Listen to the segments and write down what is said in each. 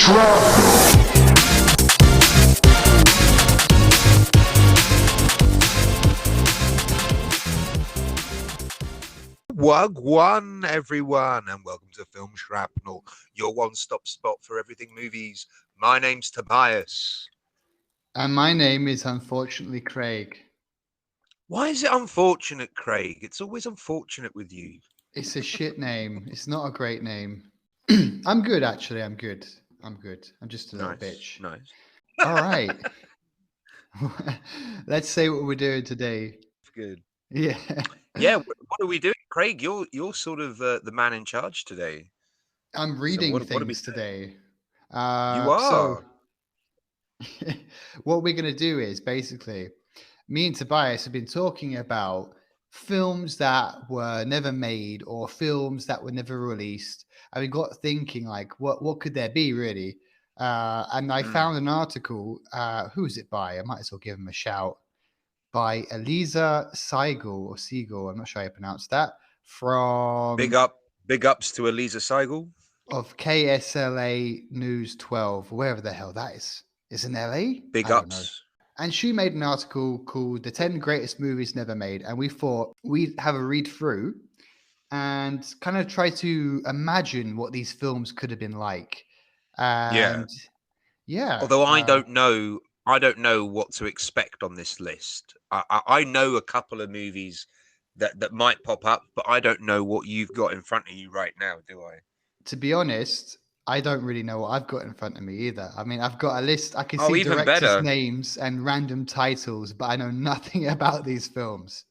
Shrapnel. Wagwan, everyone, and welcome to Film Shrapnel, your one-stop spot for everything movies. My name's Tobias. And my name is unfortunately Craig. Why is it unfortunate, Craig? It's always unfortunate with you. It's a shit name. It's not a great name. I'm good, actually. I'm good. I'm just a little bitch. Nice. All right. Let's say what we're doing today. Good. Yeah. Yeah. What are we doing, Craig? You're sort of the man in charge today. I'm reading things today. You are. So what we're going to do is basically me and Tobias have been talking about films that were never made or films that were never released. And we got thinking, like, what could there be, really? And I found an article. Who's it by? I might as well give him a shout. By Eliza Siegel I'm not sure how you pronounce that. From Big ups to Eliza Siegel of KSLA News 12, wherever the hell that is. Is in LA? Big I don't know. ups. And she made an article called The 10 Greatest Movies Never Made. And we thought we'd have a read through and kind of try to imagine what these films could have been like. And yeah. Although I don't know what to expect on this list. I know a couple of movies that might pop up, but I don't know what you've got in front of you right now, do I? To be honest, I don't really know what I've got in front of me either. I mean, I've got a list. I can see even directors' better. names and random titles, but I know nothing about these films.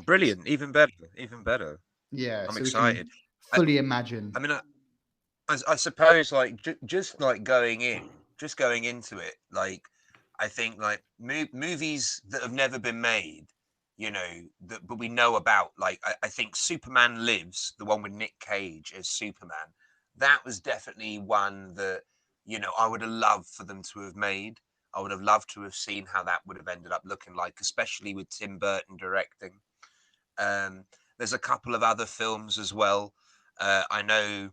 Brilliant! Even better. Yeah, I'm so excited. Fully imagine. I mean, I suppose like just like going into it, like I think like movies that have never been made, but we know about. Like I think Superman Lives, the one with Nick Cage as Superman, that was definitely one that I would have loved for them to have made. I would have loved to have seen how that would have ended up looking like, especially with Tim Burton directing. There's a couple of other films as well. I know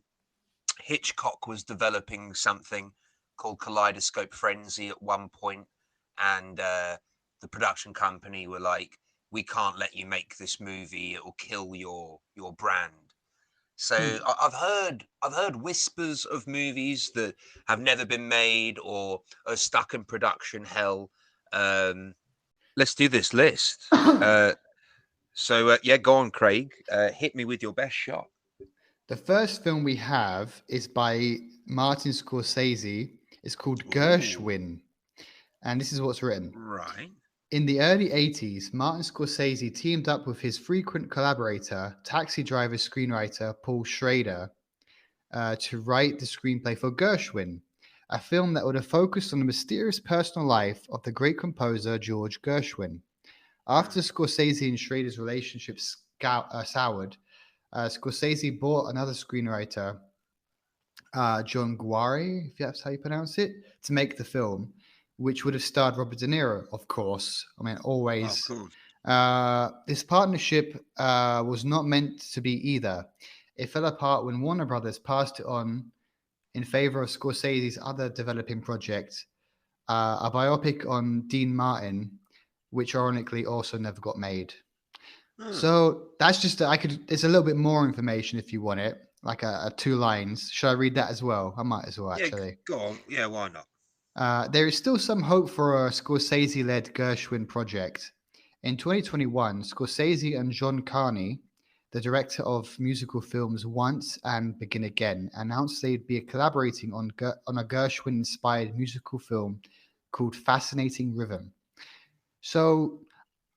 Hitchcock was developing something called Kaleidoscope Frenzy at one point, and the production company were like, "We can't let you make this movie; it will kill your brand." So I've heard whispers of movies that have never been made or are stuck in production hell. Let's do this list. So go on, Craig. Hit me with your best shot. The first film we have is by Martin Scorsese. It's called Gershwin. And this is what's written. Right. In the early 80s, Martin Scorsese teamed up with his frequent collaborator, Taxi Driver screenwriter Paul Schrader, to write the screenplay for Gershwin, a film that would have focused on the mysterious personal life of the great composer George Gershwin. After Scorsese and Schrader's relationship soured, Scorsese bought another screenwriter, John Guare, if that's how you pronounce it, to make the film, which would have starred Robert De Niro, of course. I mean, always. Of course. This partnership was not meant to be either. It fell apart when Warner Brothers passed it on in favor of Scorsese's other developing project, a biopic on Dean Martin, which ironically also never got made. So that's just there's a little bit more information if you want it, like a 2 lines. Should I read that as well? I might as well, actually. Yeah, go on. Yeah, why not? There is still some hope for a Scorsese-led Gershwin project. In 2021, Scorsese and John Carney, the director of musical films Once and Begin Again, announced they'd be collaborating on a Gershwin-inspired musical film called Fascinating Rhythm. So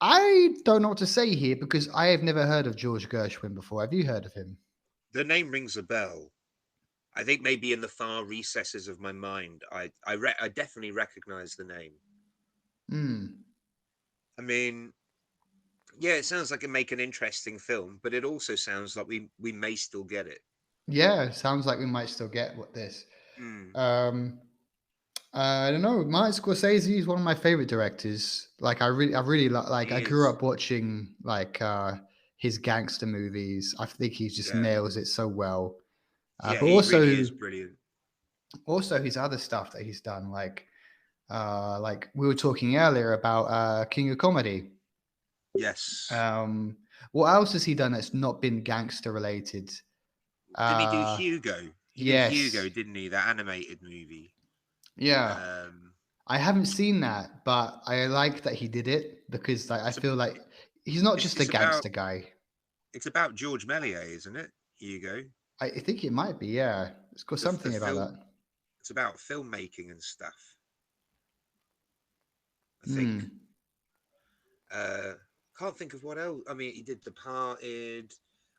I don't know what to say here because I have never heard of George Gershwin before. Have you heard of him? The name rings a bell. I think maybe in the far recesses of my mind, I definitely recognize the name. I mean, yeah, it sounds like it'd make an interesting film, but it also sounds like we may still get it. Yeah, it sounds like we might still get this. I don't know. Martin Scorsese is one of my favorite directors. Like I really like. I grew up watching like his gangster movies. I think he just nails it so well. Yeah, but also, really is brilliant. Also, his other stuff that he's done, like we were talking earlier about King of Comedy. Yes. Um, what else has he done that's not been gangster related? Didn't he do Uh, Hugo? He did yes, Hugo, didn't he? That animated movie. yeah. Um, I haven't seen that, but I like that he did it because like I it's a, feel like he's not it's, just a it's about gangster guy. it's about George Méliès, isn't it? Hugo. I think it might be. Yeah, it's got The something about film. that. It's about filmmaking and stuff. I think. Hmm. Uh, can't think of what else. I mean, he did The Departed.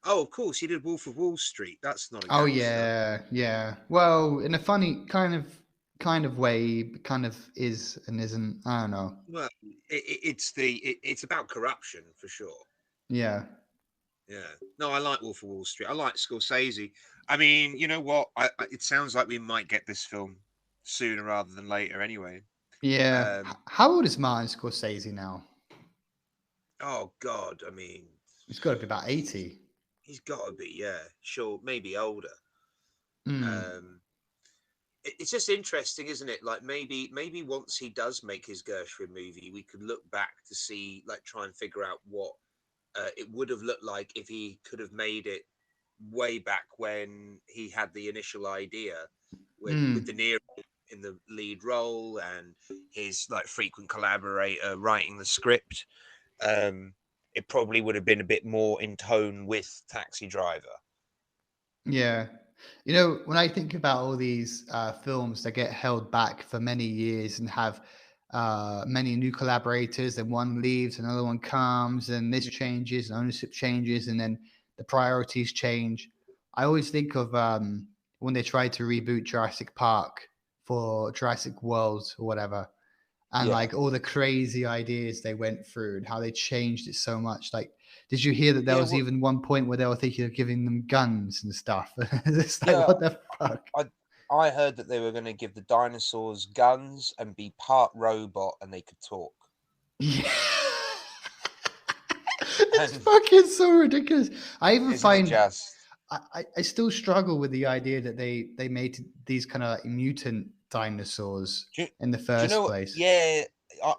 Oh, of course, he did Wolf of Wall Street. That's not a Oh gangster. yeah, yeah. Well, in a funny kind of way, kind of is and isn't. I don't know. Well, it's about corruption for sure. Yeah, Yeah. No, I like Wolf of Wall Street. I like Scorsese. I mean, you know what? It sounds like we might get this film sooner rather than later. Anyway. yeah. Um. How old is Martin Scorsese now? Oh God. I mean, He's got to be about he's 80. he's got to be. Yeah. Sure. Maybe older. Hmm. Um. It's just interesting, isn't it? Like maybe once he does make his Gershwin movie, we could look back to see, like, try and figure out what it would have looked like if he could have made it way back when he had the initial idea, with De Hmm. Niro in the lead role and his like frequent collaborator writing the script. Um, it probably would have been a bit more in tone with Taxi Driver. Yeah. When I think about all these films that get held back for many years and have many new collaborators, and one leaves, another one comes, and this changes, and ownership changes, and then the priorities change. I always think of when they tried to reboot Jurassic Park for Jurassic World or whatever, and Yeah, like all the crazy ideas they went through and how they changed it so much. Like, did you hear that there yeah, was well, even one point where they were thinking of giving them guns and stuff? It's like, yeah. what the fuck? I I heard that they were going to give the dinosaurs guns and be part robot and they could talk. Yeah. It's And fucking so ridiculous. I even isn't it find just? I still struggle with the idea that they made these kind of like mutant dinosaurs in the Do you know first what? place. Yeah,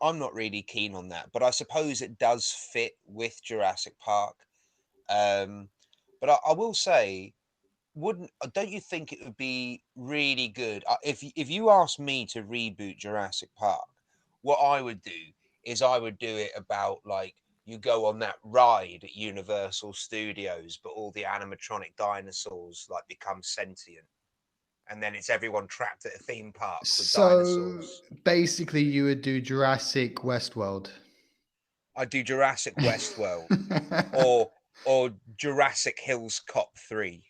I'm not really keen on that, but I suppose it does fit with Jurassic Park. Um, but I will say, wouldn't don't you think it would be really good if you asked me to reboot Jurassic Park? What I would do is I would do it about, like, you go on that ride at Universal Studios, but all the animatronic dinosaurs like become sentient, and then it's everyone trapped at a theme park with So dinosaurs. basically, you would do Jurassic Westworld. I'd do Jurassic Westworld or Jurassic Hills Cop 3.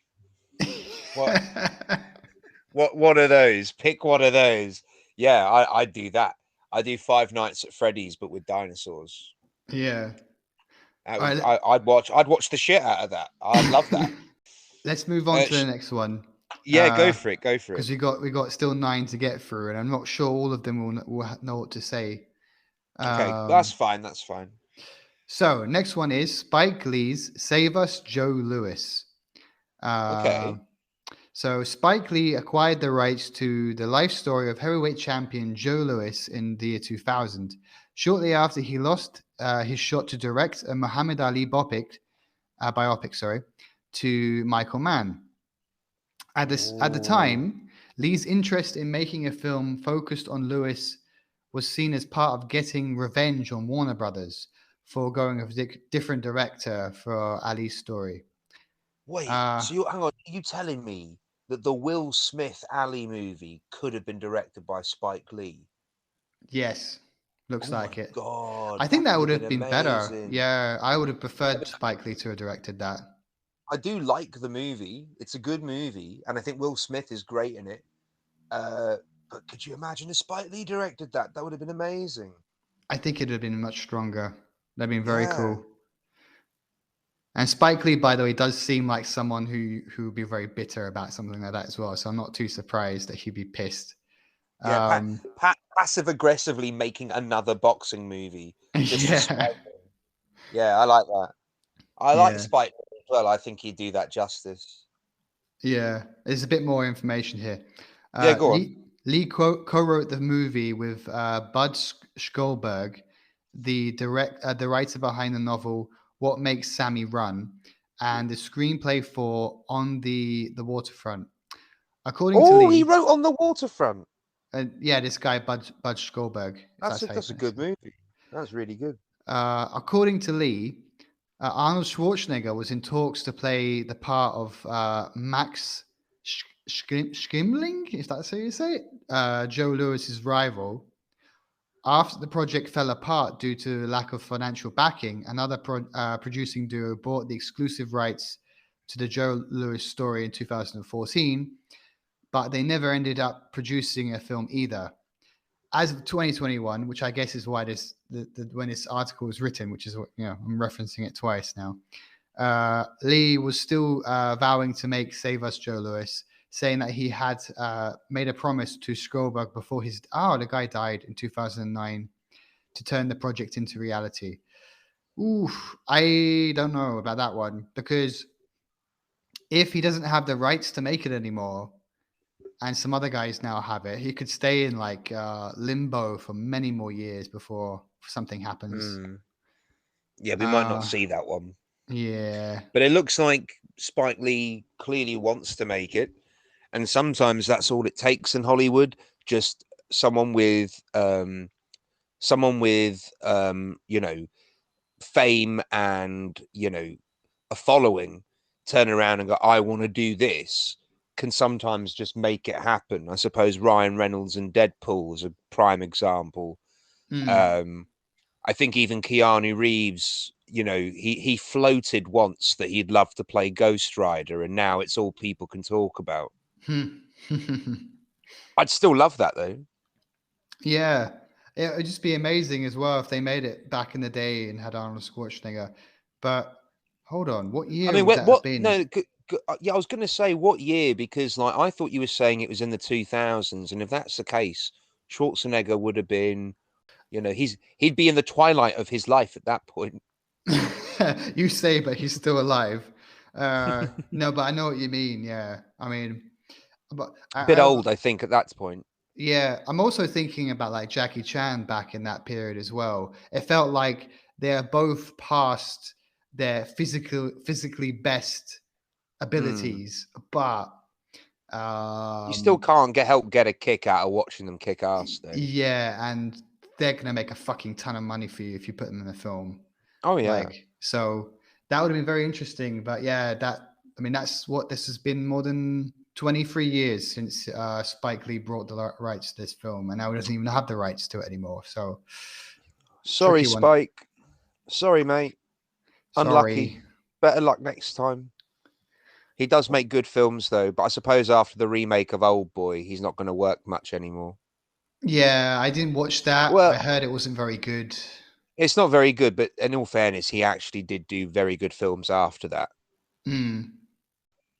What what are those? Pick one of those. Yeah, I'd do that. I do Five Nights at Freddy's but with dinosaurs. Yeah. That All would right. I'd watch the shit out of that. I'd love that. Let's move on Uh, to the sh- next one. yeah, go for it. Go for it. Because we got still 9 to get through, and I'm not sure all of them will know what to say. Okay, that's Um, fine. That's fine. so next one is Spike Lee's "Save Us, Joe Louis." Uh, Okay. so Spike Lee acquired the rights to the life story of heavyweight champion Joe Louis in the year 2000. Shortly after he lost his shot to direct a Muhammad Ali biopic, to Michael Mann. At the Ooh. time, Lee's interest in making a film focused on Lewis was seen as part of getting revenge on Warner Brothers for going a different director for Ali's story. Wait, Uh, so you hang on, are you telling me that the Will Smith Ali movie could have been directed by Spike Lee? yes, looks Oh my like it. god, I think that that would would have been have been better. amazing. Yeah, I would have I preferred mean, Spike Lee to have directed that. I do like the movie. It's a good movie, and I think Will Smith is great in it. Uh, but could you imagine if Spike Lee directed that? That would have been amazing. I think it would have been much stronger. That'd been very Yeah, cool. And Spike Lee, by the way, does seem like someone who would be very bitter about something like that as well. So I'm not too surprised that he'd be pissed. yeah. Um, Passive aggressively making another boxing movie just to spite. yeah, Yeah, I like that. I like yeah, Spike Lee as well. I think he'd do that justice. yeah. There's a bit more information here. Yeah, go on. Lee co-wrote the movie with Bud Schulberg, the writer behind the novel "What Makes Sammy Run," and the screenplay for "On the Waterfront." According to Oh, he Lee, wrote On the Waterfront. yeah, this guy Bud Schulberg, if that's how you That's a pronounce good it. movie. That's really good. According to Lee, Arnold Schwarzenegger was in talks to play the part of Max Schimling, is that how you say it? Joe Lewis's rival. After the project fell apart due to lack of financial backing, another producing duo bought the exclusive rights to the Joe Lewis story in 2014, but they never ended up producing a film either. As of 2021, which I guess is why when this article was written, which is what I'm referencing it twice now. Lee was still vowing to make Save Us Joe Lewis, saying that he had made a promise to Spielberg before the guy died in 2009 to turn the project into reality. Oof, I don't know about that one, because if he doesn't have the rights to make it anymore, and some other guys now have it, he could stay in like limbo for many more years before something happens. Yeah, we might not Uh, see that one. yeah. But it looks like Spike Lee clearly wants to make it. And sometimes that's all it takes in Hollywood. Just someone with fame and, a following turn around and go, I want to do this, can sometimes just make it happen. I suppose Ryan Reynolds and Deadpool is a prime example. Mm. Um, I think even Keanu Reeves, he floated once that he'd love to play Ghost Rider, and now it's all people can talk about. I'd still love that though. Yeah. It would just be amazing as well if they made it back in the day and had Arnold Schwarzenegger. But hold on, what I year mean, would that have what? been? No, yeah, I was going to say what year, because like I thought you were saying it was in the 2000s, and if that's the case, Schwarzenegger would have been, he'd be in the twilight of his life at that point. You say, but he's still alive. No, but I know what you mean. Yeah. I mean, but A bit old, I think, at that point. yeah, I'm also thinking about like Jackie Chan back in that period as well. It felt like they're both past their physically best Hmm. abilities, but You still um can't get a kick out of watching them kick ass, though. yeah, and they're gonna make a fucking ton of money for you if you put them in a film. Oh yeah. Like, so that would have been very interesting. But yeah, that's what this has been more than 23 years since Spike Lee brought the rights to this film, and now he doesn't even have the rights to it anymore. So Sorry, tricky one. Spike. Sorry, mate. Sorry. Unlucky. Better luck next time. He does make good films, though, but I suppose after the remake of Old Boy, he's not going to work much anymore. Yeah, I didn't watch that. I Well, heard it wasn't very good. it's not very good, but in all fairness, he actually did do very good films after that. Mm.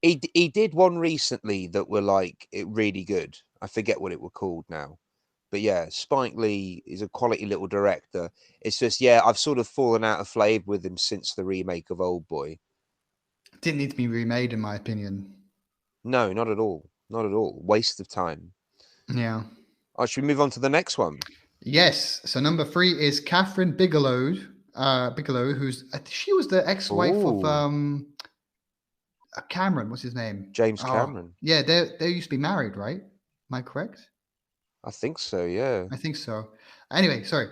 He did one recently that were like really good. I forget what it were called now. But yeah, Spike Lee is a quality little director. It's just, yeah, I've sort of fallen out of flavor with him since the remake of Old Boy. Didn't need to be remade, in my opinion. No, not at all. Not at all. Waste of time. Yeah. Should we move on to the next one? Yes. So number 3 is Catherine Bigelow. Bigelow, she was the ex-wife of Oh, Cameron. What's his name? James Oh, Cameron. yeah. They used to be married, right? Am I correct? I think so, yeah. I think so. Anyway, sorry.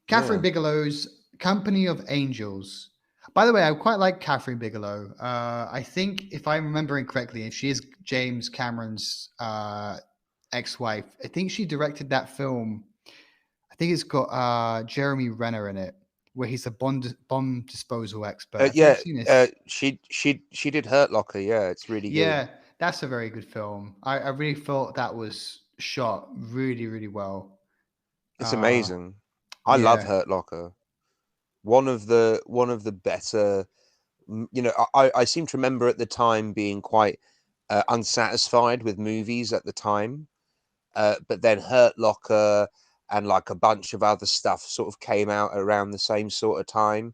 Catherine Yeah. Bigelow's Company of Angels. By the way, I quite like Catherine Bigelow. I think, if I'm remembering correctly, if she is James Cameron's ex-wife, I think she directed that film. I think it's got Jeremy Renner in it, where he's a bomb disposal expert. Have you Yeah, seen this? she did Hurt Locker, yeah, it's really good. Yeah, that's a very good film. I really thought that was shot really, really well. It's Uh, amazing. I love yeah. Hurt Locker. One of the better, I seem to remember at the time being quite unsatisfied with movies at the time. But then Hurt Locker and like a bunch of other stuff sort of came out around the same sort of time.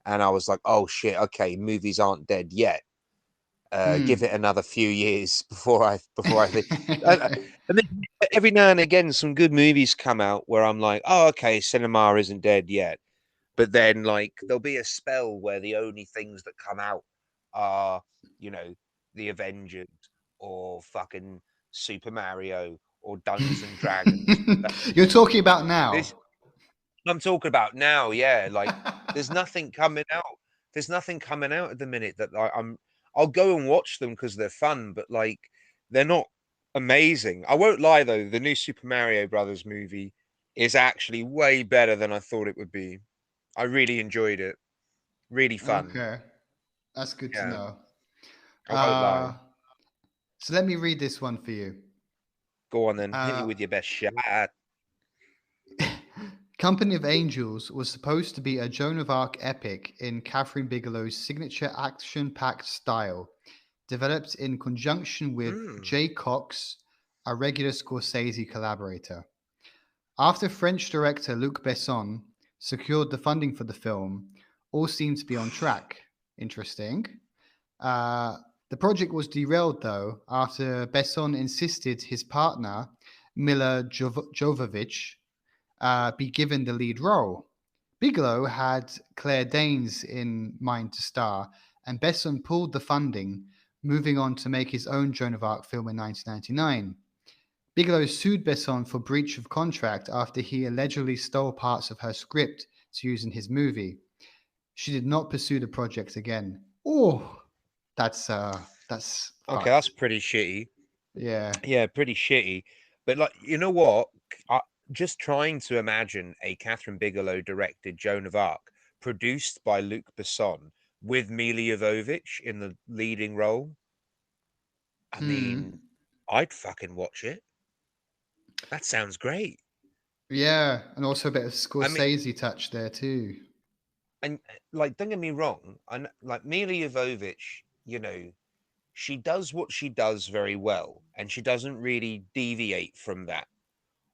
And I was like, oh shit, okay, movies aren't dead yet. Hmm. Give it another few years before I think. And, and then every now and again, some good movies come out where I'm like, oh, okay, cinema isn't dead yet. But then, like, there'll be a spell where the only things that come out are, you know, the Avengers or fucking Super Mario or Dungeons and Dragons. You're talking about now. This I'm talking about now, yeah. Like, there's nothing coming out. There's nothing coming out at the minute that I'll go and watch them because they're fun, but like they're not amazing. I won't lie though, the new Super Mario Brothers movie is actually way better than I thought it would be. I really enjoyed it. Really fun. Okay, that's good to Yeah, know. I won't Uh, lie. so let me read this one for you. Go on then, hit me Uh, with your best shot. Company of Angels was supposed to be a Joan of Arc epic in Catherine Bigelow's signature action-packed style, developed in conjunction with Mm. Jay Cox, a regular Scorsese collaborator. After French director Luc Besson secured the funding for the film, all seemed to be on track. Interesting. Uh, the project was derailed, though, after Besson insisted his partner, Mila Jovovich, be given the lead role. Bigelow had Claire Danes in mind to star, and Besson pulled the funding, moving on to make his own Joan of Arc film in 1999. Bigelow sued Besson for breach of contract after he allegedly stole parts of her script to use in his movie. She did not pursue the project again. Oh, that's Okay, that's fucked. pretty shitty. Yeah. Yeah, pretty shitty. But like, you know what? I, just trying to imagine a Catherine Bigelow directed Joan of Arc, produced by Luc Besson, with Mila Jovovich in the leading role. I mean, Hmm. I'd fucking watch it. That sounds great. Yeah, and also a bit of I mean, Scorsese touch there too. and like, don't get me wrong. And like Mila Jovovich, she does what she does very well, and she doesn't really deviate from that.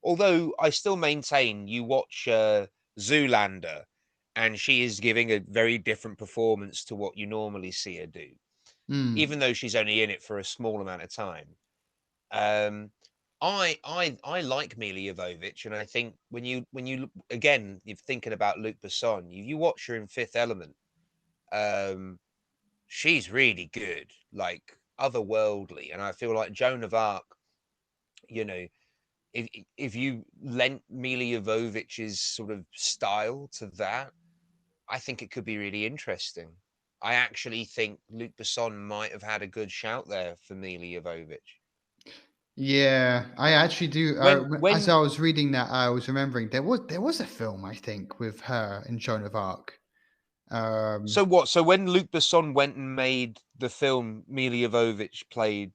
Although I still maintain you watch Zoolander, and she is giving a very different performance to what you normally see her do, Hmm. even though she's only in it for a small amount of time. Um, I like Mila Jovovich, and I think again, you're thinking about Luc Besson. You watch her in Fifth Element. Um, she's really good, like otherworldly, and I feel like Joan of Arc. You know, if you lent Mila Jovovich's sort of style to that, I think it could be really interesting. I actually think Luc Besson might have had a good shout there for Mila Jovovich. Yeah, I actually do. When As when I was reading that, I was remembering there was a film I think with her and Joan of Arc. Um, so what? So when Luc Besson went and made the film, Mila Jovovich played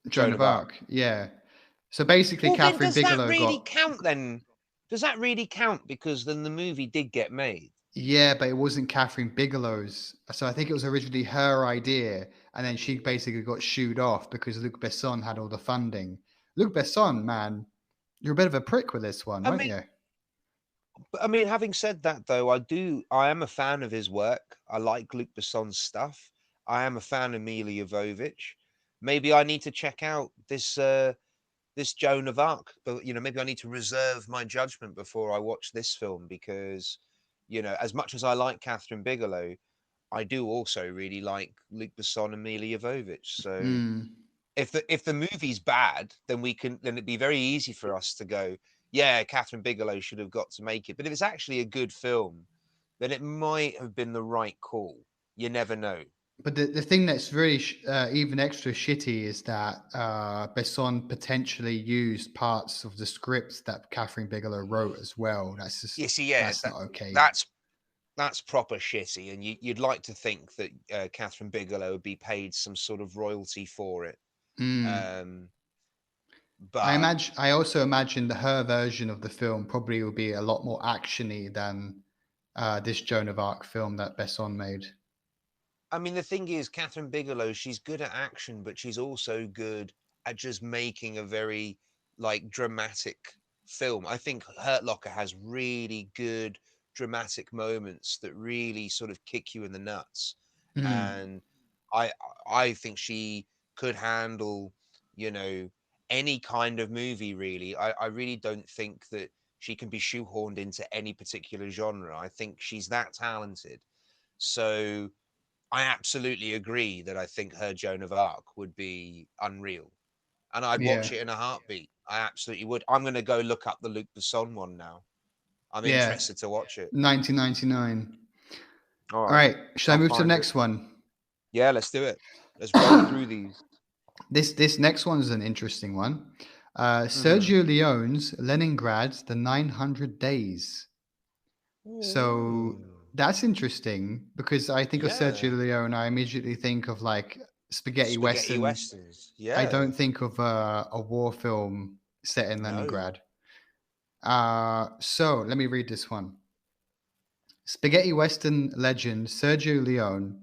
Joan Joan of of Arc. Arc. Yeah. So basically, Well, then Catherine does that Bigelow really got. count? Then does that really count? Because then the movie did get made. Yeah, but it wasn't Catherine Bigelow's. So I think it was originally her idea, and then she basically got shooed off because Luc Besson had all the funding. Luc Besson, man, you're a bit of a prick with this one, I weren't mean, you? But I mean, having said that, though, I am a fan of his work. I like Luc Besson's stuff. I am a fan of Mila Jovovich. Maybe I need to check out this Joan of Arc, but maybe I need to reserve my judgment before I watch this film because, as much as I like Catherine Bigelow, I do also really like Luc Besson and Mila Jovovich. So Hmm. if the movie's bad, then it'd be very easy for us to go, yeah, Catherine Bigelow should have got to make it. But if it's actually a good film, then it might have been the right call. You never know. But the thing that's really even extra shitty is that Besson potentially used parts of the scripts that Catherine Bigelow wrote as well. That's You just see, yeah, that's not okay. that's that's proper shitty, and you'd like to think that Catherine Bigelow would be paid some sort of royalty for it. Mm. Um, but I also imagine that her version of the film probably will be a lot more actiony than this Joan of Arc film that Besson made. I mean, the thing is, Catherine Bigelow, she's good at action, but she's also good at just making a very like dramatic film. I think Hurt Locker has really good dramatic moments that really sort of kick you in the nuts. Mm. And I I think she could handle, you know, any kind of movie really. I really don't think that she can be shoehorned into any particular genre. I think she's that talented. So I absolutely agree that I think her Joan of Arc would be unreal. And I'd Yeah, watch it in a heartbeat. I absolutely would. I'm gonna go look up the Luc Besson one now. I'm yeah, interested to watch it. 1999. All All right. right, should I I'll move to the find it. next one? Yeah, let's do it. Let's roll through these. This next one is an interesting one. Mm-hmm. Sergio Leone's Leningrad: The 900 Days. So Ooh. that's interesting because I think of Yeah. Sergio Leone, I immediately think of like spaghetti Spaghetti western. westerns. I Yeah. don't think of a war film set in No. Leningrad. So let me read this one. Spaghetti western legend Sergio Leone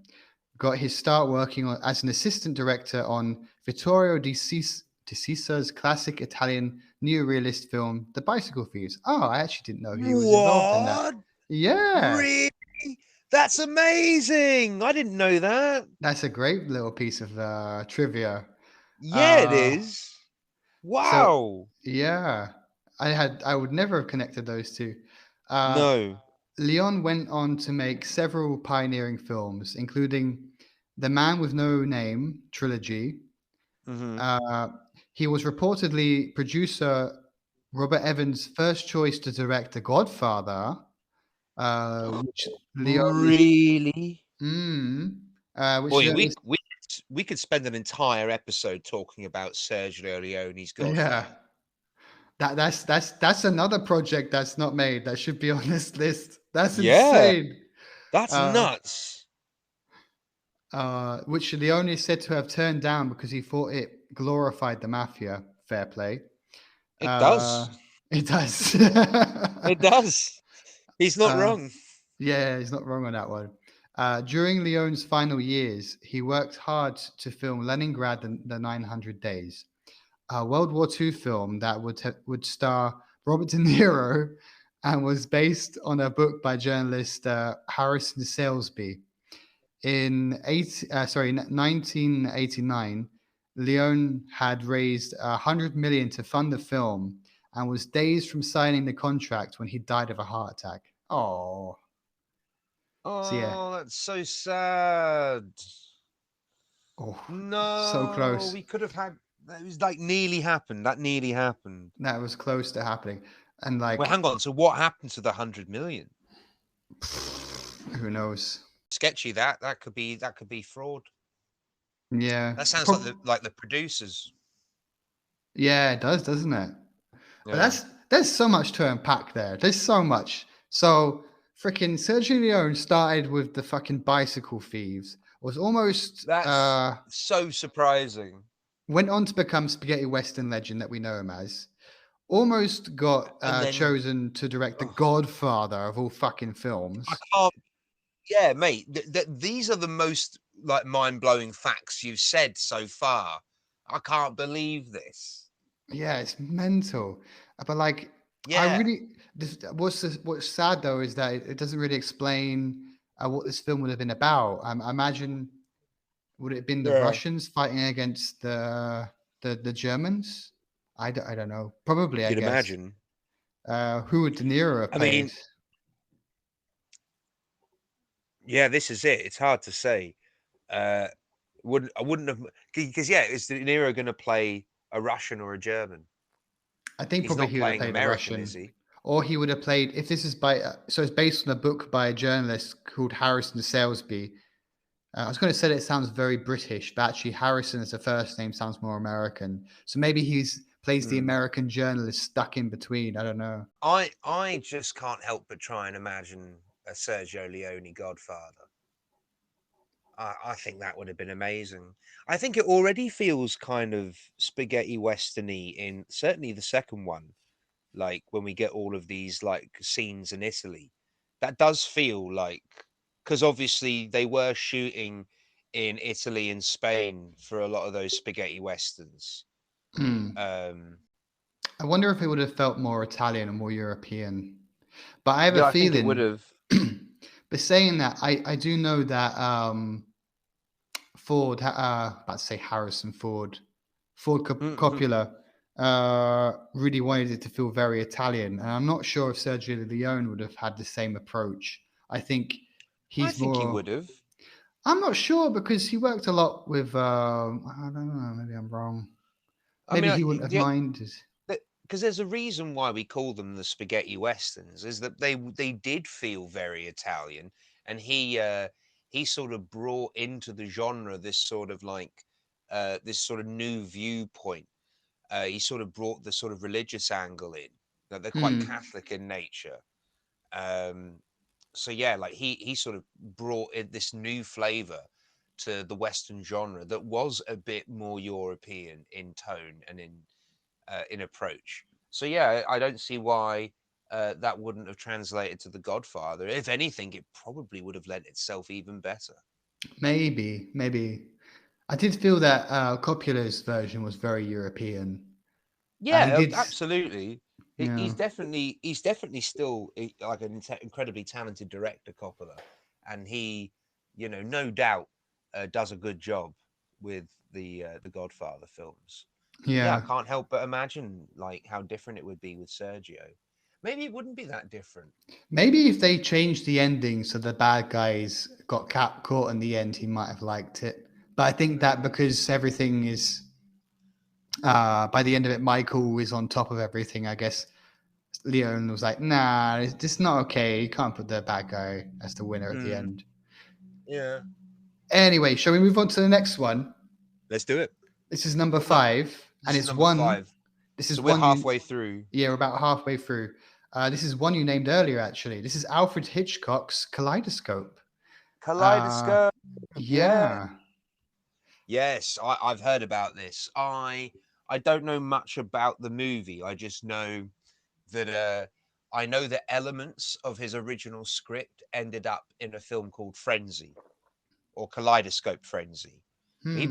got his start working as an assistant director on Vittorio De Sisa's classic Italian neorealist film, The Bicycle Thieves. Oh, I actually didn't know he was involved in that. What? Yeah, Really? That's amazing. I didn't know that. that's a great little piece of trivia. Yeah, it Uh, is. so, Wow. yeah, I would never have connected those two. Uh, No. Leon went on to make several pioneering films, including The Man with No Name trilogy. Mm-hmm. Uh, he was reportedly producer Robert Evans' first choice to direct The Godfather, which Leone is. Really? Mm, which Boy, Leone we is. we we could spend an entire episode talking about Sergio Leone's Yeah, Godfather. that's another project that's not made that should be on this list. That's Yeah, insane. that's Uh, nuts. which Leone is said to have turned down because he thought it glorified the mafia. Fair play. It Uh, does. it does. It does. He's not uh, wrong. yeah, he's not wrong on that one. During Leone's final years, he worked hard to film Leningrad and the 900 Days, a World War II film that would star Robert De Niro and was based on a book by journalist Harrison Salesby. In 1989, Leone had raised 100 million to fund the film and was days from signing the contract when he died of a heart attack. Oh, so yeah, Oh, that's so sad. oh, so No, close. we could have had. It was like nearly happened. That nearly happened. That was close to happening, and Well, like, hang on. So what happened to the 100 million? who knows? Sketchy. That could be fraud. Yeah, That sounds like the producers. yeah, it does, doesn't it? But Yeah. there's so much to unpack there. There's so much. So freaking Sergio Leone started with the fucking bicycle thieves. Was almost That's so surprising. went on to become spaghetti western legend that we know him as. Almost got And then chosen to direct the ugh, Godfather of all fucking I films. can't. Yeah, mate. These are the most like mind blowing facts you've said so far. I can't believe this. Yeah, it's mental. But like, I Yeah. really what's sad though is that it doesn't really explain what this film would have been about. I imagine would it have been the Yeah. Russians fighting against the Germans? I don't know. Probably, You I can guess. imagine. Who would De Niro have I played? mean, yeah, this is it. It's hard to say. Uh, I wouldn't have because yeah, is De Niro going to play a Russian or a German? I think He's probably not he would have playing played a American, is Russian, he? or he would have played. If this is by, so it's based on a book by a journalist called Harrison Salesby. I was going to say that it sounds very British, but actually Harrison as a first name sounds more American. So maybe he's plays the Hmm. American journalist stuck in between. I don't know. I just can't help but try and imagine a Sergio Leone Godfather. I think that would have been amazing. I think it already feels kind of spaghetti westerny in certainly the second one. Like when we get all of these like scenes in Italy, that does feel like because obviously they were shooting in Italy and Spain for a lot of those spaghetti westerns. Hmm. Um, I wonder if it would have felt more Italian or more European. But I have a yeah, I think it would feeling. have. But saying that, I do know that About to say Harrison Ford, Ford Mhm. Coppola, really wanted it to feel very Italian, and I'm not sure if Sergio Leone would have had the same approach. I think I he's think he more. would have. I'm not sure because he worked a lot with. I don't know. Maybe I'm wrong. I Maybe mean, he wouldn't have minded. because there's a reason why we call them the spaghetti westerns, is that they did feel very Italian, and he sort of brought into the genre this sort of this sort of new viewpoint. He sort of brought the sort of religious angle in, that they're quite Hmm. Catholic in nature. Um, so yeah, like he sort of brought in this new flavor to the Western genre that was a bit more European in tone and in approach. So yeah, I don't see why that wouldn't have translated to The Godfather. If anything, it probably would have lent itself even better. Maybe. I did feel that Coppola's version was very European. He Yeah, did. absolutely. Yeah. He's definitely still like an incredibly talented director, Coppola, and he, no doubt, does a good job with the Godfather films. But yeah, I Yeah. can't help but imagine like how different it would be with Sergio. Maybe it wouldn't be that different. Maybe if they changed the ending so the bad guys got caught in the end, he might have liked it. But I think that Mm, because everything is, by the end of it, Michael is on top of everything, I guess Leon was like, nah, it's not okay. You can't put the bad guy as the winner at the mm, end. yeah. Anyway, shall we move on to the next one? Let's do it. This is number What not? 5, and This is it's number one. five. This is So we're one you. halfway through. Yeah, we're about halfway through. This is one you named earlier, actually. This is Alfred Hitchcock's Kaleidoscope. Uh, Kaleidoscope. Yeah. yeah. Yes, I've heard about this. I don't know much about the movie. I just know that I know that elements of his original script ended up in a film called Frenzy or Kaleidoscope Frenzy. Hmm. He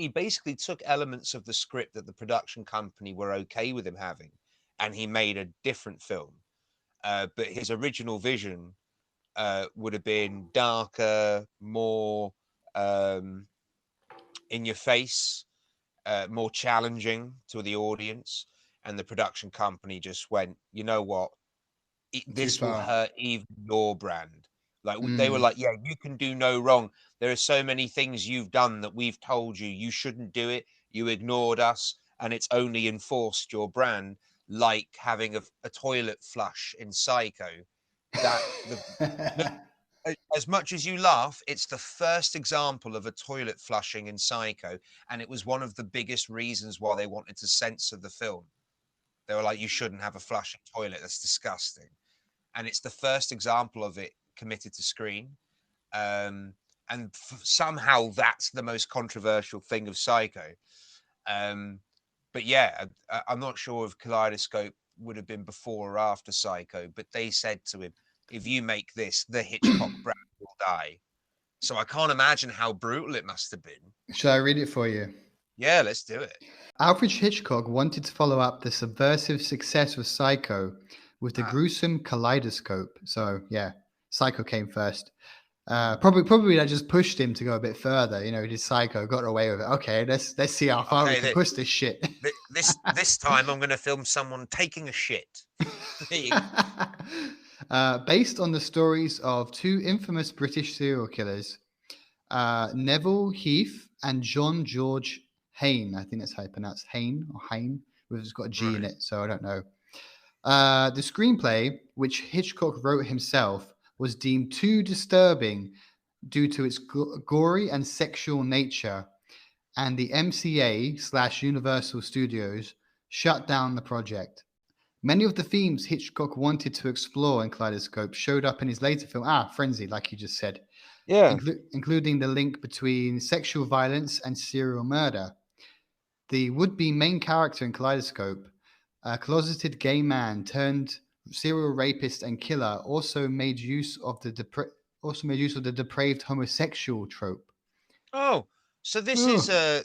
basically took elements of the script that the production company were okay with him having, and he made a different film. But his original vision would have been darker, more um, in your face, more challenging to the audience. And the production company just went, you know what? Too This will far. hurt even your brand. Like they were Hmm. like, yeah, you can do no wrong. There are so many things you've done that we've told you you shouldn't do it. You ignored us, and it's only enforced your brand. Like having a toilet flush in Psycho. That the no, as much as you laugh, it's the first example of a toilet flushing in Psycho, and it was one of the biggest reasons why they wanted to censor the film. They were like, "You shouldn't have a flushing toilet. That's disgusting." And it's the first example of it committed to screen. Um, and somehow that's the most controversial thing of Psycho. Um, but yeah, I'm not sure if Kaleidoscope would have been before or after Psycho, but they said to him, if you make this, the Hitchcock brand will die. So I can't imagine how brutal it must have been. Shall I read it for you? Yeah, let's do it. Alfred Hitchcock wanted to follow up the subversive success of Psycho with the Ah, gruesome Kaleidoscope. So yeah, Psycho came first. mm. Probably that just pushed him to go a bit further. He did Psycho, got away with it. Okay, let's see how far we Okay, can push this shit. this time I'm going to film someone taking a shit. There you go. Based on the stories of two infamous British serial killers, Neville Heath and John George Hain. I think that's how you pronounce Hain or Hain. It's got a G in Right. it, so I don't know. The screenplay, which Hitchcock wrote himself, was deemed too disturbing due to its gory and sexual nature, and the MCA/Universal Studios shut down the project. Many of the themes Hitchcock wanted to explore in Kaleidoscope showed up in his later film, Frenzy, like you just said, Yeah. including the link between sexual violence and serial murder. The would-be main character in Kaleidoscope, a closeted gay man turned serial rapist and killer, also made use of the depraved homosexual trope. Oh, so Oh,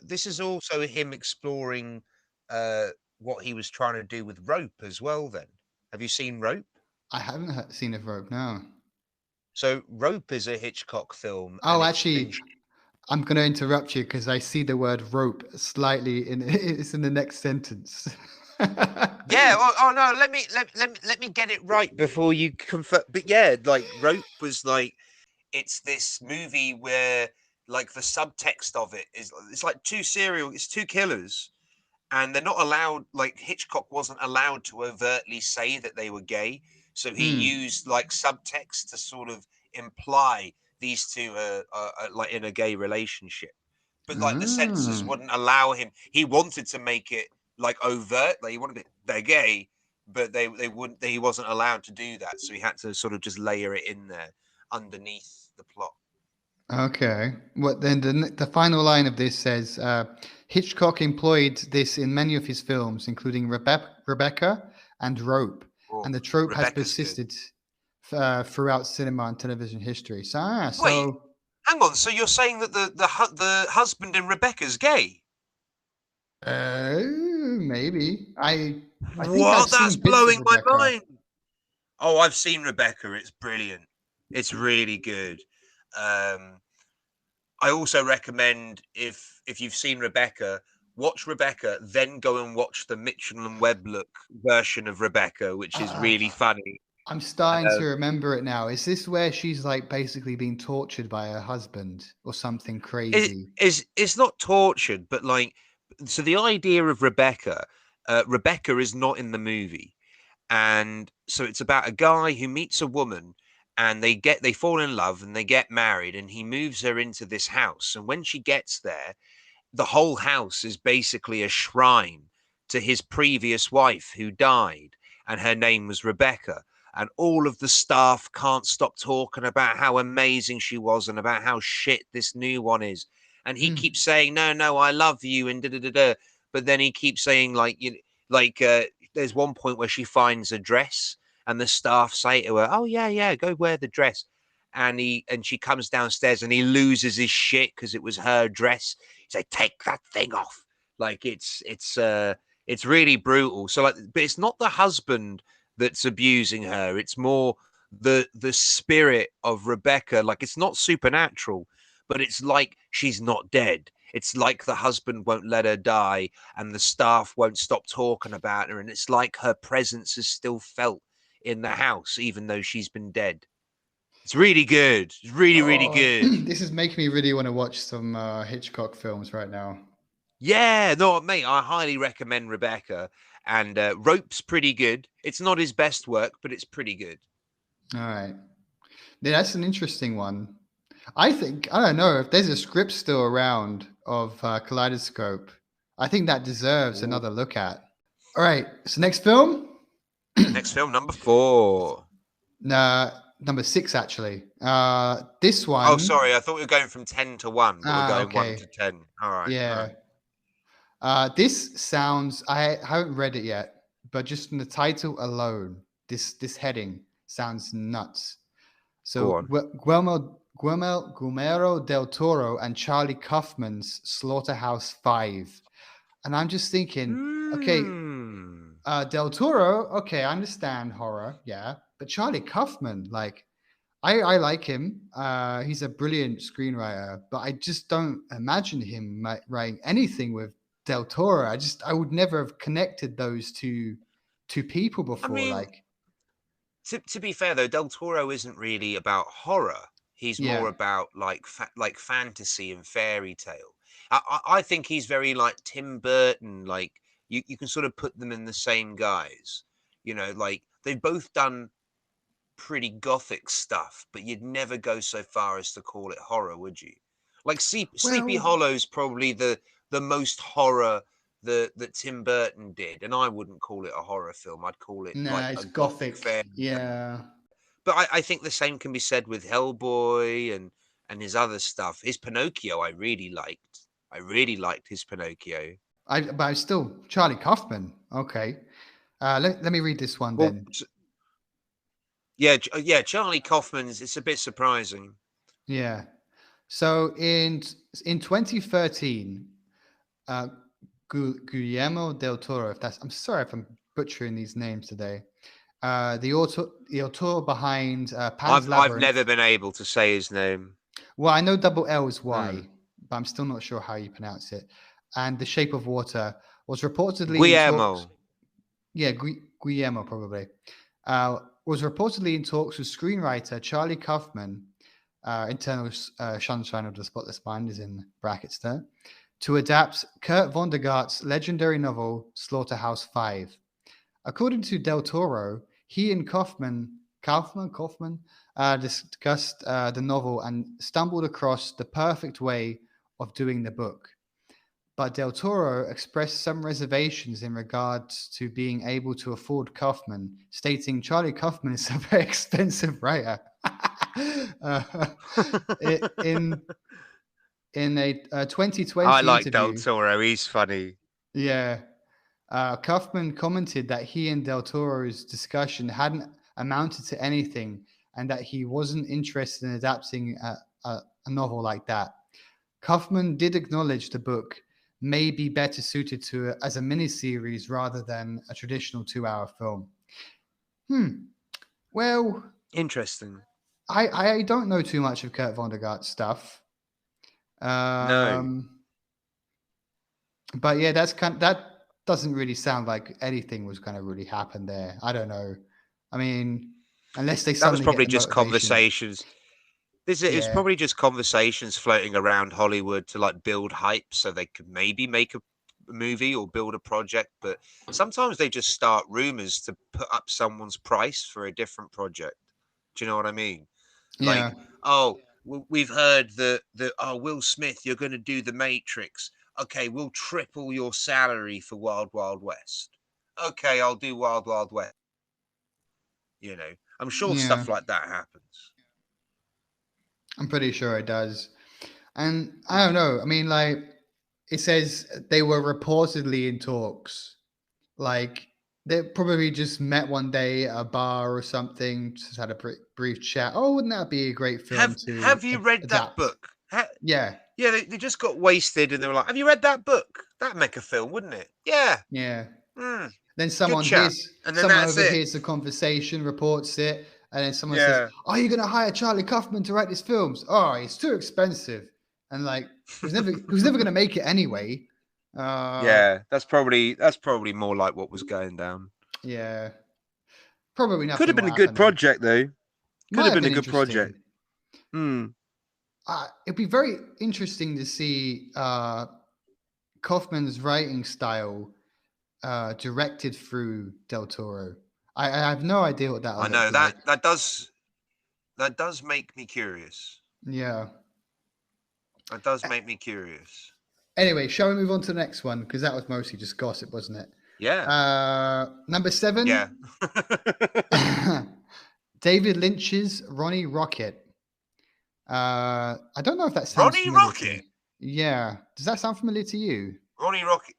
this is also him exploring uh what he was trying to do with Rope as well then. Have you seen Rope? I haven't seen a rope now. So Rope is a Hitchcock film and Oh, it's been actually, I'm going to interrupt you because I see the word rope slightly in it's in the next sentence. Yeah. Oh no. Let me get it right before you confirm. But yeah, like Rope was like it's this movie where like the subtext of it is it's like it's two killers and they're not allowed, like Hitchcock wasn't allowed to overtly say that they were gay, so he Hmm. used like subtext to sort of imply these two are like in a gay relationship, but like the censors Ah. wouldn't allow him. He wanted to make it like overt, like he wanted it, they're gay, but they wouldn't, he wasn't allowed to do that, so he had to sort of just layer it in there underneath the plot. Okay. What then? The final line of this says Hitchcock employed this in many of his films, including Rebecca and Rope, Oh, and the trope has Rebecca's good. persisted throughout cinema and television history. So, Wait, hang on. So you're saying that the husband in Rebecca's gay? maybe I think I've What? That's seen bits of blowing my Rebecca. mind. Oh, I've seen Rebecca. It's brilliant. It's really good. Um, I also recommend if you've seen Rebecca, watch Rebecca, then go and watch the Mitchell and Webb look version of Rebecca, which is Uh, really funny. I'm starting Uh, to remember it now. Is this where she's like basically being tortured by her husband or something crazy? it's not tortured, but like, so the idea of Rebecca, Rebecca is not in the movie, and so it's about a guy who meets a woman and they fall in love and they get married and he moves her into this house, and when she gets there the whole house is basically a shrine to his previous wife who died, and her name was Rebecca. And all of the staff can't stop talking about how amazing she was and about how shit this new one is. And he Hmm. keeps saying, "No, no, I love you," and da da da da. But then he keeps saying, like, like there's one point where she finds a dress, and the staff say to her, "Oh yeah, yeah, go wear the dress." And she comes downstairs and he loses his shit because it was her dress. He's like, take that thing off. Like it's really brutal. So like, but it's not the husband that's abusing her. It's more the spirit of Rebecca. Like it's not supernatural, but it's like she's not dead. It's like the husband won't let her die, and the staff won't stop talking about her, and it's like her presence is still felt in the house, even though she's been dead. It's really good. It's really, really Oh, good. this is making me really want to watch some Hitchcock films right now. Yeah, no, mate, I highly recommend Rebecca. And Rope's pretty good. It's not his best work, but it's pretty good. All right. Yeah, that's an interesting one. I think, I don't know, if there's a script still around of Kaleidoscope, I think that deserves Ooh. another look at. All right. So, next film? Next film, number 4. Number six, actually. This Oh, one. sorry, I thought we were going from 10 to 1, but we're going 1 Okay. to 10. All right, all Yeah. right. This sounds, I haven't read it yet, but just from the title alone, this heading sounds nuts. Go So on. Guillermo del Toro and Charlie Kaufman's Slaughterhouse 5. And I'm just thinking, okay, Hmm. Del Toro, okay, I understand horror, yeah. But Charlie Kaufman, like, I like him. He's a brilliant screenwriter, but I just don't imagine him writing anything with Del Toro. I would never have connected those two people I before. mean, Like, to be fair though, Del Toro isn't really about horror. He's more yeah. about like like fantasy and fairy tale. I think he's very like Tim Burton. Like you can sort of put them in the same guise. You know, like they've both done pretty gothic stuff, but you'd never go so far as to call it horror, would you? Like Sleepy Well, Hollow's probably the most horror that Tim Burton did, and I wouldn't call it a horror film. I'd call it nah, like it's a gothic gothic. fairy. Yeah. But I think the same can be said with Hellboy and his other stuff. His Pinocchio, I really liked. I really liked his Pinocchio. But I still Charlie Kaufman. Okay. Let me read this one Well, then. yeah, yeah. Charlie Kaufman's. It's a bit surprising. Yeah. So in 2013, uh, Guillermo del Toro. If that's, I'm sorry if I'm butchering these names today. The author behind Pan's I've never Labyrinth. been able to say his name. Well, I know double L is Hmm. Y. but I'm still not sure how you pronounce it. And The Shape of Water was reportedly in talks. Guillermo. Yeah, Guillermo probably. Was reportedly in talks with screenwriter Charlie Kaufman, Internal Sunshine of the Spotless Mind is in brackets there, to adapt Kurt Vonnegart's legendary novel Slaughterhouse-Five. According to Del Toro, he and Kaufman discussed the novel and stumbled across the perfect way of doing the book. But Del Toro expressed some reservations in regards to being able to afford Kaufman, stating Charlie Kaufman is a very expensive writer. uh, in a 2020 I like Del interview, Toro. He's funny. yeah, Kaufman commented that he and Del Toro's discussion hadn't amounted to anything and that he wasn't interested in adapting a novel like that. Kaufman did acknowledge the book may be better suited to as a miniseries rather than a traditional 2-hour film. Well, Interesting. I don't know too much of Kurt Vonnegart's stuff. No. But yeah, that doesn't really sound like anything was going to really happen there. I don't know. I mean, unless they That was suddenly get probably the just motivation. conversations. It was Yeah, probably just conversations floating around Hollywood to like build hype so they could maybe make a movie or build a project. But sometimes they just start rumors to put up someone's price for a different project. Do you know what I mean? yeah, Like, oh, we've heard that oh, Will Smith, you're going to do The Matrix. Okay, we'll triple your salary for Wild Wild West. Okay, I'll do Wild Wild West. You know, I'm sure yeah. stuff like that happens. I'm pretty sure it does. And I don't know. I mean, like, it says they were reportedly in talks. Like, they probably just met one day at a bar or something, just had a brief chat. Oh, wouldn't that be a great film to Have you read that adapt? book? Yeah, Yeah, they just got wasted and they were like, "Have you read that book? That'd make a film, wouldn't it?" Yeah. yeah. Mm, Then good chat. And then someone that's it. overhears the conversation, reports it, and then someone says, Yeah. "Are you going to hire Charlie Kaufman to write these films?" Oh, it's too expensive, and like he was never going to make it anyway. Yeah, that's probably more like what was going down. Yeah, probably Could have nothing will been a good happen there. project though. Could Might have have been been a good interesting. project. Hmm. It'd be very interesting to see Kaufman's writing style directed through Del Toro. I have no idea what that'll I look know like. that does make me curious. Yeah. That does make me curious. Anyway, shall we move on to the next one? Because that was mostly just gossip, wasn't it? Yeah. Number Yeah. 7, David Lynch's Ronnie Rocket. I don't know if that sounds Ronnie familiar to me. Rocket. Yeah. Does that sound familiar to you? Ronnie Rocket.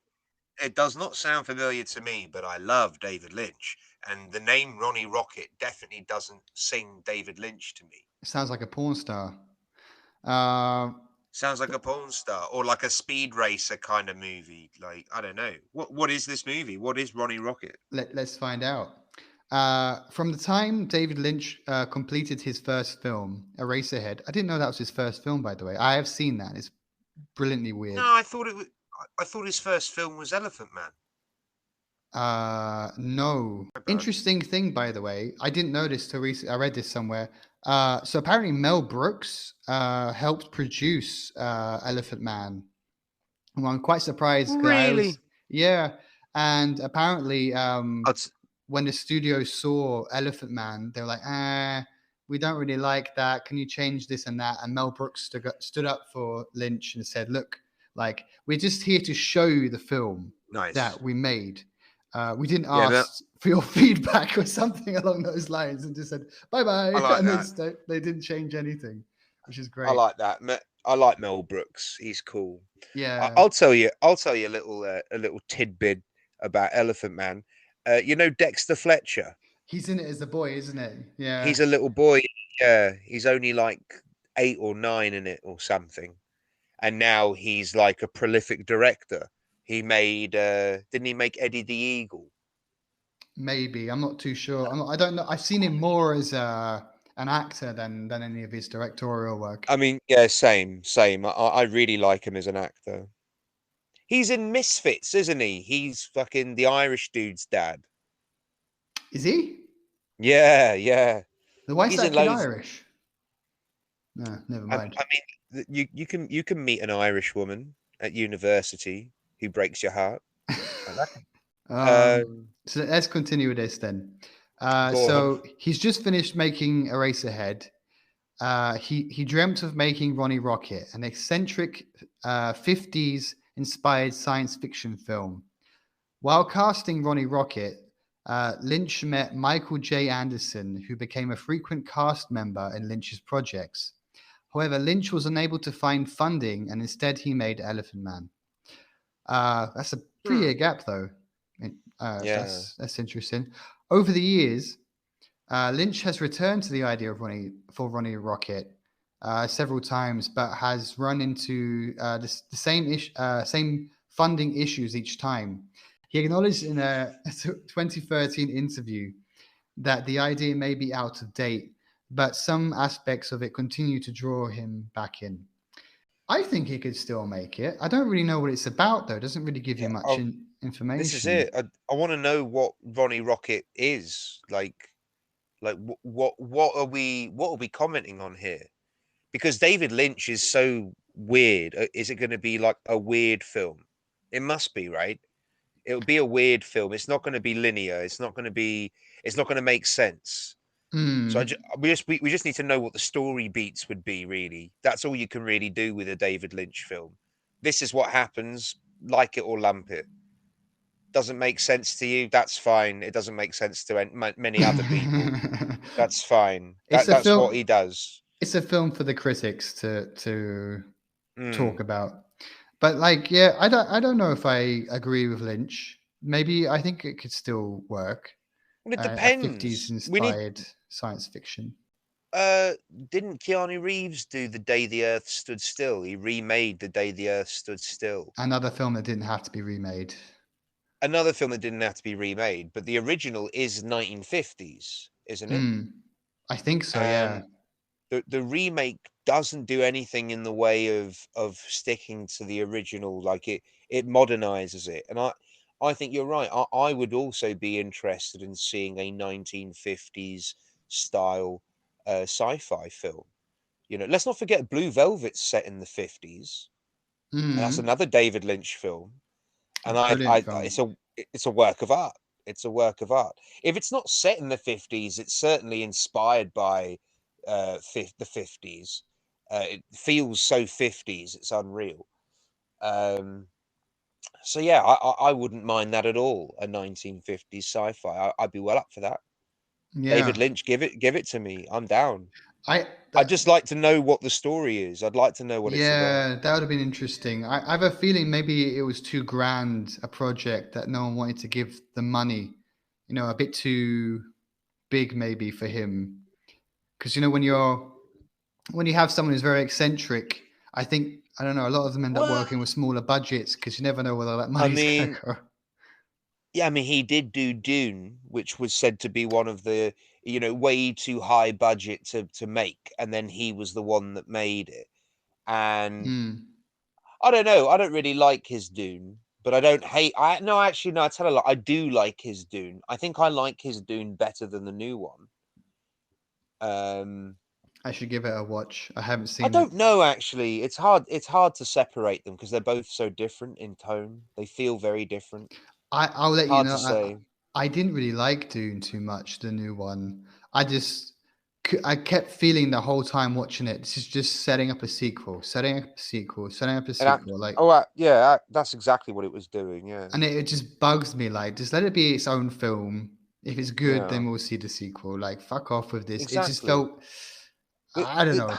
It does not sound familiar to me, but I love David Lynch, and the name Ronnie Rocket definitely doesn't sing David Lynch to me. It sounds like a porn star. Uh, Sounds like a porn star or like a speed racer kind of movie. Like, I don't know. What is this movie? What is Ronnie Rocket? let's find out. From the time David Lynch completed his first film, Eraserhead, I didn't know that was his first film, by the way. I have seen that. It's brilliantly No, weird. I thought his first film was Elephant Man. No. My bad. Interesting thing, by the way. I didn't know this till recently. I read this somewhere. So apparently Mel Brooks helped produce Elephant Man. Well, I'm quite surprised because I was, Really? yeah. And apparently, I'd, when the studio saw Elephant Man, they were like, we don't really like that. Can you change this and that? And Mel Brooks stood up for Lynch and said, look, like, we're just here to show you the film nice. that we made. We didn't Yeah, ask for your feedback or something along those lines, and just said bye bye, I like and that. they didn't change anything, which is I great. like that. I like Mel Brooks. He's cool. Yeah, I'll tell you. I'll tell you a little tidbit about Elephant Man. You know Dexter Fletcher. he's in it as a boy, isn't it? Yeah, He's a little boy. Yeah, he's only like 8 or 9 in it or something, and now he's like a prolific director. He made. Didn't he make Eddie the Eagle? maybe. I'm not too sure. I don't know. I've seen him more as an actor than any of his directorial work. I mean, yeah, same. I really like him as an actor. He's in Misfits, isn't he? He's fucking the Irish dude's dad. Is he? Yeah, yeah. Then why is He's in that kid loads. Irish? No, never I, mind. I mean, you can meet an Irish woman at university who breaks your heart. Like that. Um, Um, so let's continue with this then. Go on. So he's just finished making Eraserhead. He dreamt of making Ronnie Rocket, an eccentric 50s inspired science fiction film. While casting Ronnie Rocket, Lynch met Michael J. Anderson, who became a frequent cast member in Lynch's projects. However, Lynch was unable to find funding, and instead he made Elephant Man. That's a 3 year Hmm. gap, though. Yeah. That's interesting. Over the years, Lynch has returned to the idea of Ronnie Rocket several times, but has run into the same funding issues each time. He acknowledged in a 2013 interview that the idea may be out of date, but some aspects of it continue to draw him back in. I think he could still make it. I don't really know what it's about, though. It doesn't really give you Yeah. much This is information. it. I want to know what Ronnie Rocket is like. What are we commenting on here? Because David Lynch is so weird. Is it going to be like a weird film? It must be, right? It'll be a weird film. It's not going to be linear. It's not going to be. It's not going to make sense. So Hmm. we just need to know what the story beats would be. Really, that's all you can really do with a David Lynch film. This is what happens. Like it or lump it. Doesn't make sense to you. That's fine. It doesn't make sense to many other people. That's fine. it's a That's what film. he does. It's a film for the critics to talk Mm. about. But like, yeah, I don't know if I agree with Lynch. Maybe I think it could still work. Well, it A 50s depends. We need. inspired science fiction. Uh, didn't Keanu Reeves do The Day the Earth Stood Still? He remade The Day the Earth Stood Still. Another film that didn't have to be remade. Another film that didn't have to be remade, but the original is 1950s, isn't it? Hmm. I think so. Yeah. And the remake doesn't do anything in the way of sticking to the original. Like it modernizes it, and I think you're right. I would also be interested in seeing a 1950s style sci-fi film. You know, let's not forget Blue Velvet's set in the 50s. That's Hmm. another David Lynch film, and Brilliant it's film. a work of art. It's a work of art. If it's not set in the 50s, it's certainly inspired by the 50s. It feels so 50s. It's unreal. Um, so yeah, I wouldn't mind that at all. A 1950s sci-fi. I'd be well up for that. David Yeah. Lynch, give it to me. I'm down. I I'd that, just like to know what the story is. I'd like to know what it's about. yeah, that would have been interesting. I have a feeling maybe it was too grand a project that no one wanted to give the money. A bit too big maybe for him. Because when you have someone who's very eccentric, I think I don't know. A lot of them end up Well, working with smaller budgets because you never know whether that I money's gonna mean, go. yeah, I mean, he did do Dune, which was said to be one of the, way too high budget to make, and then he was the one that made it. And Hmm. I don't know, I don't really like his Dune, but I don't hate. I no, actually, no, I tell a lot. I do like his Dune. I think I like his Dune better than the new one. Um, I should give it a watch. I haven't I seen it. don't know actually. It's hard. It's hard to separate them because they're both so different in tone. They feel very different. I'll let you Hard know. to I say. I didn't really like Dune too much, the new one. I kept feeling the whole time watching it. This is just setting up a sequel, setting up a sequel, setting up a And sequel. Like, yeah, that's exactly what it was doing. Yeah, and it just bugs me. Like, just let it be its own film. If it's good, yeah, then we'll see the sequel. Like, fuck off with this. It just exactly. felt, It, I don't it, know.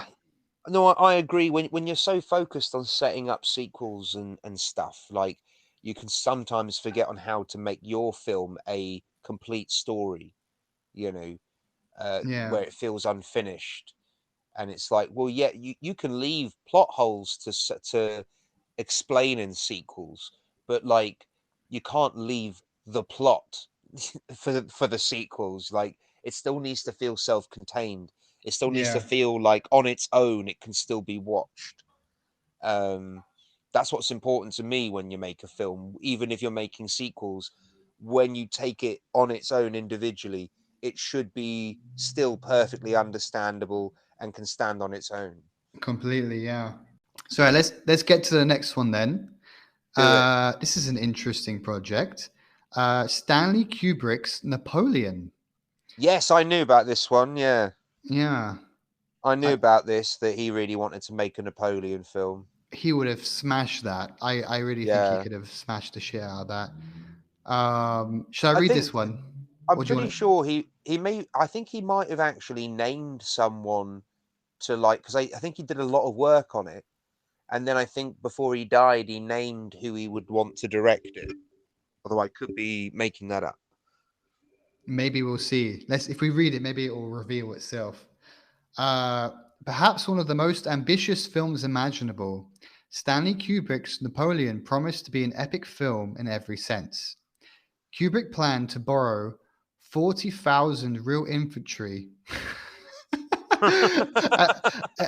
no, I agree. When you're so focused on setting up sequels and stuff, like you can sometimes forget on how to make your film a complete story. You know, Yeah. where it feels unfinished, and it's like, well, yeah, you can leave plot holes to explain in sequels, but like you can't leave the plot for the sequels. Like it still needs to feel self-contained. It still needs to Yeah, feel like on its own it can still be watched. Um, that's what's important to me when you make a film, even if you're making sequels. When you take it on its own individually, it should be still perfectly understandable and can stand on its own. completely. Yeah. So let's get to the next one then. Do it. This is an interesting project. Stanley Kubrick's Napoleon. Yes, I knew about this one. Yeah, Yeah, I knew I, about this, that he really wanted to make a Napoleon film. he would have smashed that. I really think he Yeah, could have smashed the shit out of that. Should I I read think this one, I'm or do you pretty want to? sure he may. I think he might have actually named someone to like, because I think he did a lot of work on it, and then I think before he died, he named who he would want to direct it. Although I could be making that up. Maybe we'll see. Let's if we read it, maybe it will reveal itself. Uh, Perhaps one of the most ambitious films imaginable, Stanley Kubrick's Napoleon promised to be an epic film in every sense. Kubrick planned to borrow 40,000 real infantry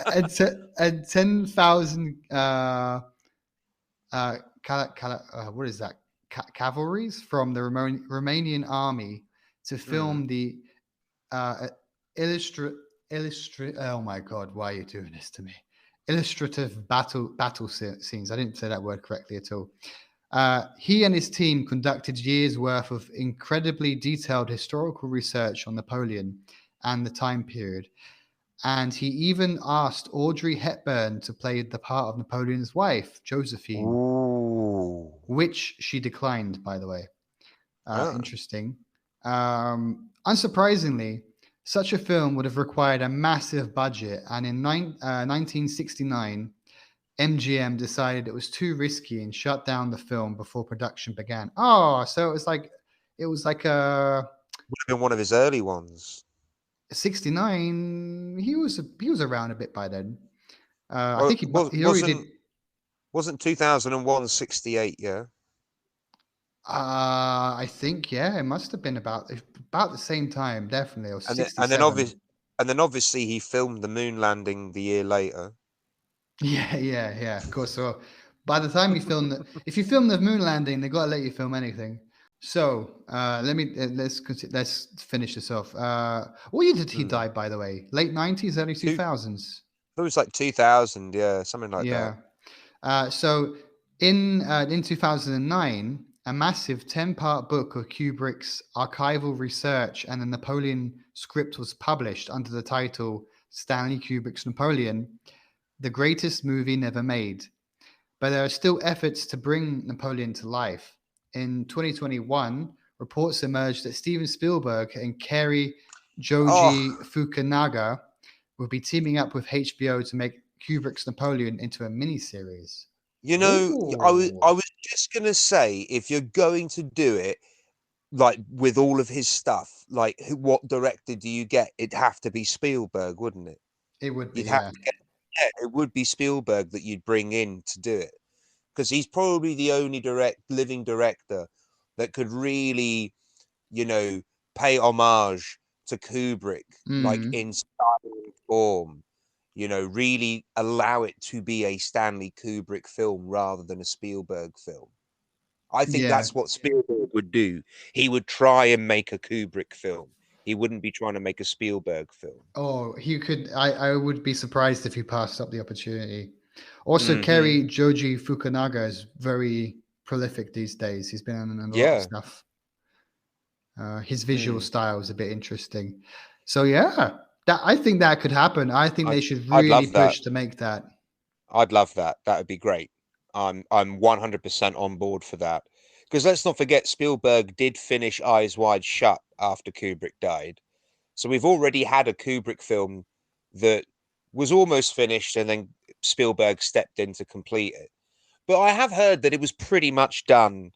and 10,000 what is that? Cavalries from the Romanian army to Mm. film the uh, illustrate. Oh my God, why are you doing this to me? Illustrative battle scenes. I didn't say that word correctly at all. He and his team conducted years worth of incredibly detailed historical research on Napoleon and the time period. And he even asked Audrey Hepburn to play the part of Napoleon's wife, Josephine, Ooh. which she declined, by the way. Ah. Interesting. Unsurprisingly, such a film would have required a massive budget, and in 1969, MGM decided it was too risky and shut down the film before production began. Oh, so it was like a Would have been one of his early ones. 69. He was around a bit by then. I Well, think he already did. wasn't 2001 68, yeah? I think yeah, it must have been about the same time, definitely, or And then and then 67. obvious and then obviously he filmed the moon landing the year later. Yeah, yeah, yeah. Of course. So by the time you film if you film the moon landing, they gotta let you film anything. So let's finish this off. What year did he Mm. die? By the way, late 90s, early two Two, thousands. it was like 2000, yeah, something like that. Yeah. So in 2009, a massive 10-part book of Kubrick's archival research and the Napoleon script was published under the title Stanley Kubrick's Napoleon, the greatest movie never made. But there are still efforts to bring Napoleon to life. In 2021, reports emerged that Steven Spielberg and Kerry Oh, Joji Fukunaga will be teaming up with HBO to make Kubrick's Napoleon into a miniseries. I Oh, was just gonna say, if you're going to do it like with all of his stuff, like what director do you get? It'd have to be Spielberg, wouldn't it? it would be, You'd have yeah. to get, yeah, it would be Spielberg that you'd bring in to do it, because he's probably the only living director that could really, you know, pay homage to Kubrick, like Mm, in style and form, really allow it to be a Stanley Kubrick film rather than a Spielberg film. I think yeah. that's what Spielberg would do. He would try and make a Kubrick film. He wouldn't be trying to make a Spielberg film. Oh, he could. I would be surprised if he passed up the opportunity. Also, Hmm. Kerry Joji Fukunaga is very prolific these days. He's been in a lot of Yeah. stuff. His visual Mm. style is a bit interesting. So yeah, that I think that could happen. I think I, they should I'd really love that. push to make that. I'd love that. That would be great. I'm 100% on board for that. Because let's not forget, Spielberg did finish Eyes Wide Shut after Kubrick died. So we've already had a Kubrick film that was almost finished, and then Spielberg stepped in to complete it. But I have heard that it was pretty much done.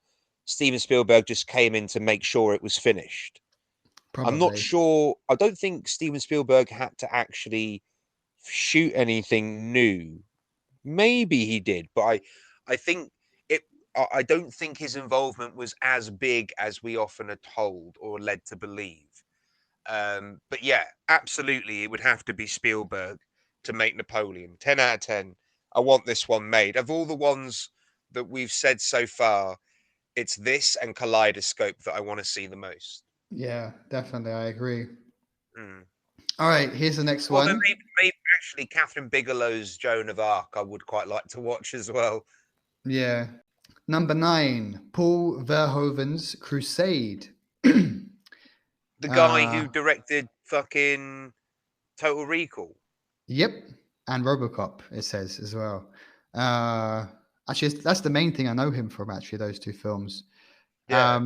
Steven Spielberg just came in to make sure it was finished. I'm not Probably. sure. I don't think Steven Spielberg had to actually shoot anything new. Maybe he did, but I think it. I don't think his involvement was as big as we often are told or led to believe. But yeah, absolutely, it would have to be Spielberg to make Napoleon. 10 out of 10. I want this one made. Of all the ones that we've said so far, it's this and Kaleidoscope that I want to see the most. Yeah, definitely. I agree. Mm. All right, here's the next Although one. maybe actually Catherine Bigelow's Joan of Arc, I would quite like to watch as well. Yeah. Number 9, Paul Verhoeven's Crusade. The guy uh, who directed fucking Total Recall. yep. And Robocop, it says as well. Actually, that's the main thing I know him from, actually, those two films. Yeah.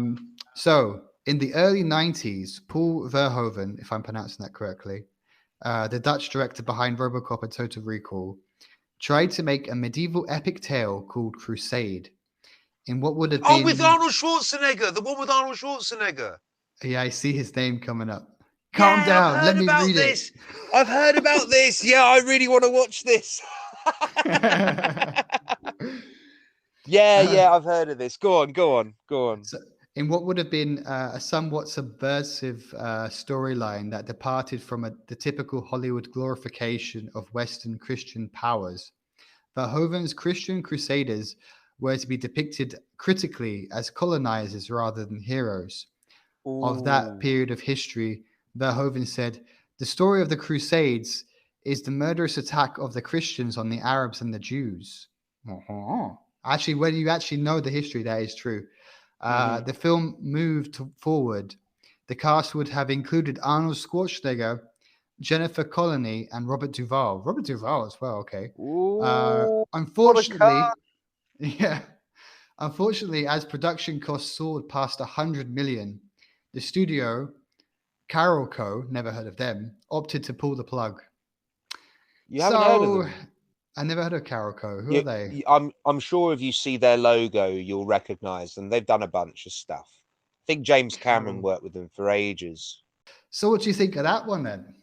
So, in the early 90s, Paul Verhoeven, if I'm pronouncing that correctly, the Dutch director behind Robocop and Total Recall, tried to make a medieval epic tale called Crusade in what would have Oh, with been. Arnold Schwarzenegger, the one with Arnold Schwarzenegger. Yeah, I see his name coming up. Calm Yeah, I've down. Let heard me about read this. I've heard about this. Yeah, I really want to watch this. it. Yeah, I've heard of this. Go on, go on, go on. So, in what would have been a somewhat subversive storyline that departed from the typical Hollywood glorification of Western Christian powers, Verhoeven's Christian Crusaders were to be depicted critically as colonizers rather than heroes. Of that Ooh. period of history, Verhoeven said, "The story of the Crusades is the murderous attack of the Christians on the Arabs and the Jews." Uh-huh. Actually, when you actually know the history, that is true. Mm-hmm. The film moved forward. The cast would have included Arnold Schwarzenegger, Jennifer Connelly, and Robert Duvall. Robert Duvall as well, okay. Ooh, what a car. Unfortunately, yeah. Unfortunately, as production costs soared past 100 million, the studio, Carol Co., never heard of them, opted to pull the plug. You haven't heard of So, them? I never heard of Carol Co. Who are they? I'm sure if you see their logo, you'll recognise them. They've done a bunch of stuff. I think James Cameron Carol. worked with them for ages. So, what do you think of that one then?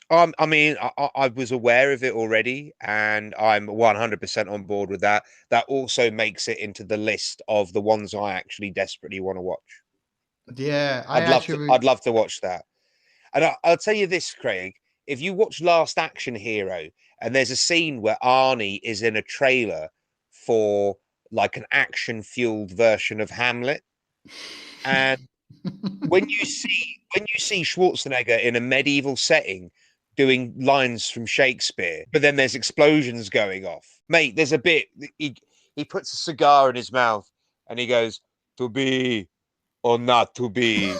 I mean, I was aware of it already, and I'm 100% on board with that. That also makes it into the list of the ones I actually desperately want to watch. Yeah, I I'd love to. actually. I'd love to watch that. And I'll tell you this, Craig. If you watch Last Action Hero, and there's a scene where Arnie is in a trailer for like an action-fueled version of Hamlet, and when you see Schwarzenegger in a medieval setting doing lines from Shakespeare, but then there's explosions going off. Mate, there's a bit he puts a cigar in his mouth and he goes, "To be or not to be."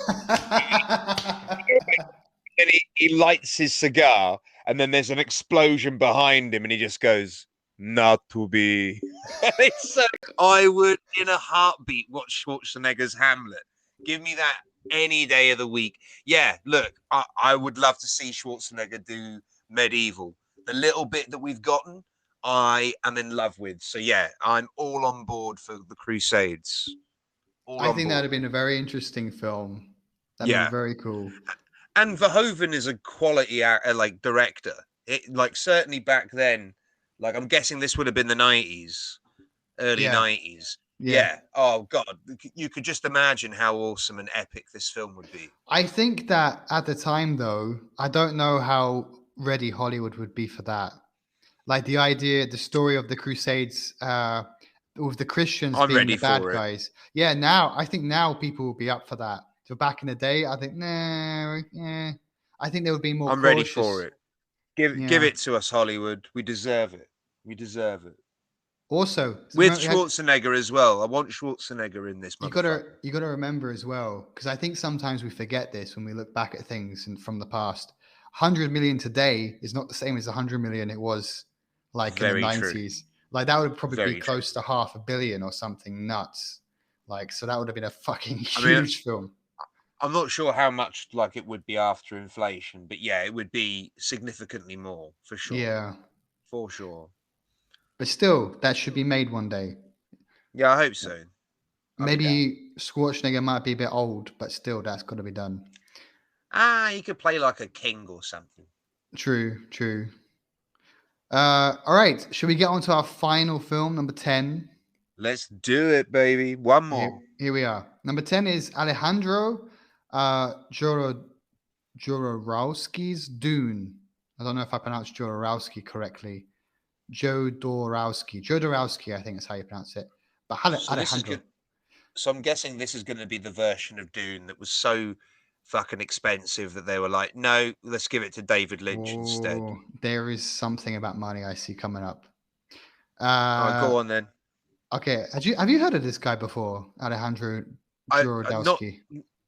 And he lights his cigar, and then there's an explosion behind him, and he just goes, "Not to be." It's so I would, in a heartbeat, watch Schwarzenegger's Hamlet. Give me that any day of the week. Yeah, look, I would love to see Schwarzenegger do medieval. The little bit that we've gotten, I am in love with. So yeah, I'm all on board for the Crusades. All I on think that'd board. have been a very interesting film. That'd been Yeah, very cool. and Verhoeven is a quality like director. It like certainly back then, like I'm guessing this would have been the 90s, early Yeah, 90s. yeah. Yeah. Oh god, you could just imagine how awesome and epic this film would be. I think that at the time, though, I don't know how ready Hollywood would be for that. Like the idea, the story of the Crusades, with the Christians I'm being the ready bad for it. guys. Yeah, now I think now people will be up for that. So back in the day, I think nah, yeah. I think they would be more I'm ready for cautious. it. Give Yeah. it to us, Hollywood. We deserve it. We deserve it. Also, With Schwarzenegger as well. I want Schwarzenegger in this motherfucker. you gotta remember as well, because I think sometimes we forget this when we look back at things from the past. 100 million today is not the same as 100 million it was like in the Very true. 90s. Like that would probably be Very true. close to 500 million or something nuts. Like so that would have been a fucking I mean, huge film. I'm not sure how much like it would be after inflation, but yeah, it would be significantly more for sure. Yeah. For sure. But still, that should be made one day. Yeah, I hope so. I'll be down. Maybe Schwarzenegger might be a bit old, but still that's gotta be done. He could play like a king or something. True, true. All right. Should we get on to our final film, number 10? Let's do it, baby. One more. Here we are. Number 10 is Alejandro Jodorowsky's Dune. I don't know if I pronounced Jodorowsky correctly. Jodorowsky, I think is how you pronounce it. But So this is Alejandro. good. So I'm guessing this is going to be the version of Dune that was so fucking expensive that they were like, no, let's give it to David Lynch instead. Oh, there is something about money I see coming up. All right, Uh, go on then. okay. Have you heard of this guy before, Alejandro Not Jodorowsky?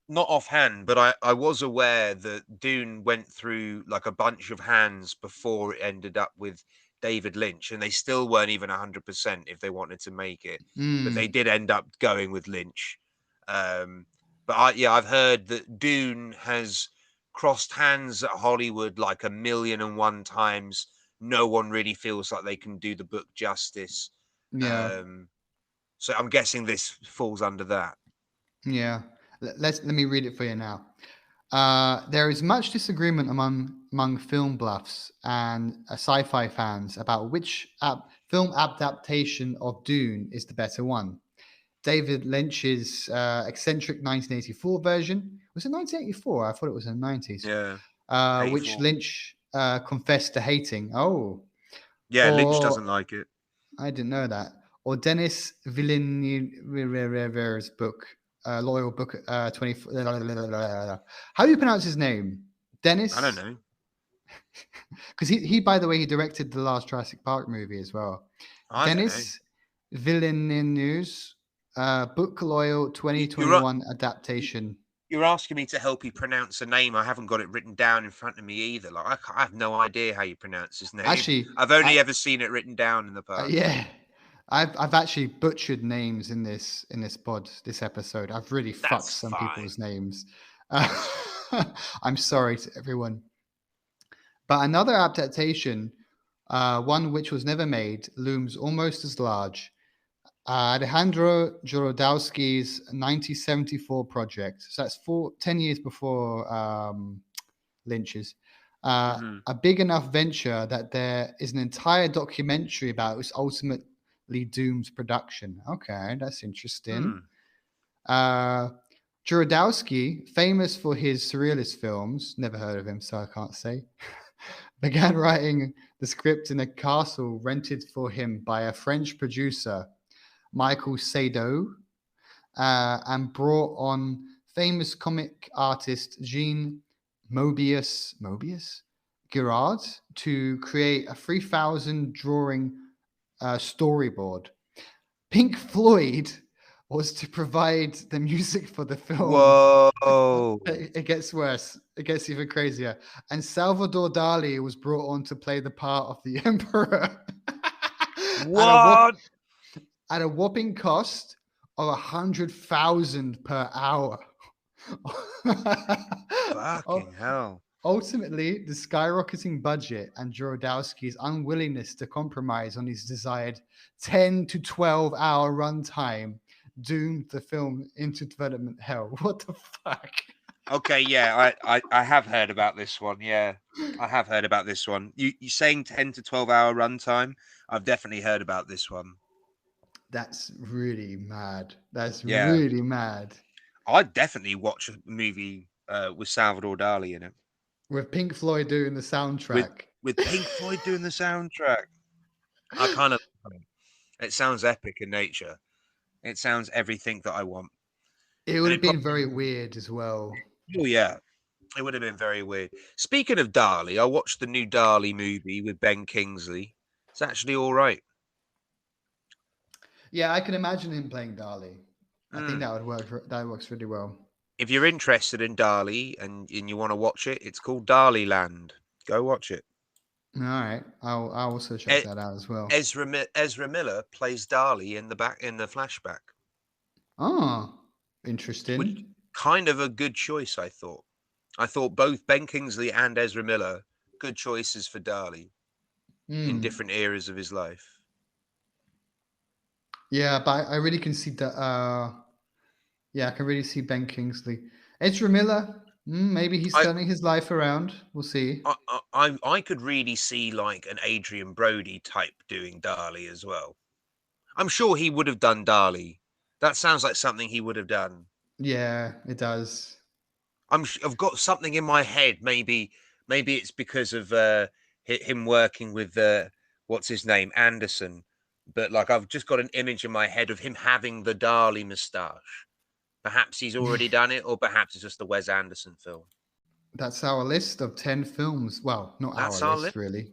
not offhand, but I was aware that Dune went through like a bunch of hands before it ended up with David Lynch, and they still weren't even 100% if they wanted to make it, but they Mm, did end up going with Lynch. Um, but yeah, I've heard that Dune has crossed hands at Hollywood like a million and one times. No one really feels like they can do the book justice. yeah. Um, so I'm guessing this falls under that. Yeah. Let me read it for you now. There is much disagreement among film buffs and sci-fi fans about which film adaptation of Dune is the better one. David Lynch's eccentric 1984 version, was it 1984? I thought it was in the 90s. Yeah, Which 84. Lynch confessed to hating. Oh, Yeah, Lynch doesn't or like it. I didn't know that. Or Denis Villeneuve's book, Loyal Book 24. How do you pronounce his name? I don't Denis? know. Because he, by the way, he directed the last Jurassic Park movie as well. I don't know. Denis Villeneuve's Book Loyal You're 2021 adaptation. you're asking me to help you pronounce a name. I haven't got it written down in front of me either. Like I have no idea how you pronounce his name. Actually, I've only ever seen it written down in the past. yeah, I've actually butchered names in this episode. I've really fucked That's some fine. people's names. That's fine. I'm sorry to everyone. But another adaptation, one which was never made, looms almost as large. Alejandro Jodorowsky's 1974 project. So that's 10 years before Lynch's. Hmm. A big enough venture that there is an entire documentary about its ultimately doomed production. Okay, that's interesting. Hmm. Uh, Jodorowsky, famous for his surrealist films, never heard of him, so I can't say, began writing the script in a castle rented for him by a French producer, Michael Sado, and brought on famous comic artist Jean Mobius Girard to create a 3,000 drawing storyboard. Pink Floyd was to provide the music for the film. Whoa. It gets worse. It gets even crazier. And Salvador Dali was brought on to play the part of the emperor at a What? at a whopping cost of 100,000 per hour. Fucking hell. Ultimately, the skyrocketing budget and Jodorowsky's unwillingness to compromise on his desired 10 to 12-hour runtime doomed the film into development hell. What the fuck? Okay, yeah, I have heard about this one. Yeah, I have heard about this one. You saying 10 to 12 hour runtime? I've definitely heard about this one. That's really mad. That's Yeah, really mad. I'd definitely watch a movie with Salvador Dali in it, With Pink Floyd doing the with soundtrack. with Pink Floyd doing the soundtrack. I kind of, it sounds epic in nature. It sounds everything that I want, It would and have it been probably, very weird as well. oh yeah, it would have been very weird. Speaking of Dali, I watched the new Dali movie with Ben Kingsley. It's actually all right. Yeah, I can imagine him playing Dali. I think Mm. that would work. That works really well. If you're interested in Dali and you want to watch it, it's called Dali Land. Go watch it. All right, I'll also check E- that out as well. Ezra Miller plays Dali in the flashback, Oh, which interesting. kind of a good choice. I thought both Ben Kingsley and Ezra Miller good choices for Dali in Hmm. different eras of his life. Yeah, but I really can see that. Yeah, I can really see Ben Kingsley. Ezra Miller. Maybe he's I turning his life around. We'll see. I could really see like an Adrian Brody type doing Dali as well. I'm sure he would have done Dali. That sounds like something he would have done. Yeah, it does. I've got something in my head. Maybe it's because of him working with what's his name, Anderson. But like I've just got an image in my head of him having the Dali moustache. Perhaps he's already done it, or perhaps it's just a Wes Anderson film. That's our list of 10 films. Well, not our That's our list, list. really. We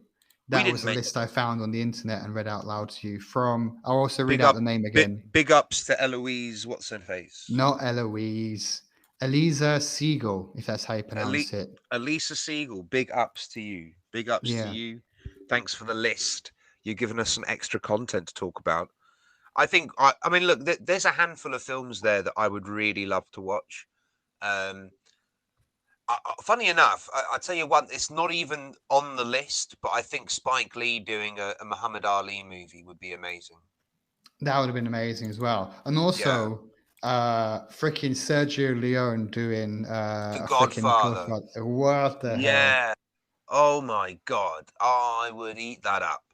That was didn't a make list I found on the internet and read out loud to you from. I'll also read big out up, the name again. big ups to Eloise. What's her face? Not Eloise. Eliza Siegel, if that's how you pronounce it. Elisa Siegel. Big ups to you. Big ups to Yeah. you. Thanks for the list. You're giving us some extra content to talk about. I think. I mean, look. There's a handful of films there that I would really love to watch. Um, Funny enough, I tell you what, it's not even on the list, but I think Spike Lee doing a Muhammad Ali movie would be amazing. That would have been amazing as well. And Yeah, also, freaking Sergio Leone doing The a freaking Godfather. Godfather. What the hell? Yeah. Oh my God, I would eat that up.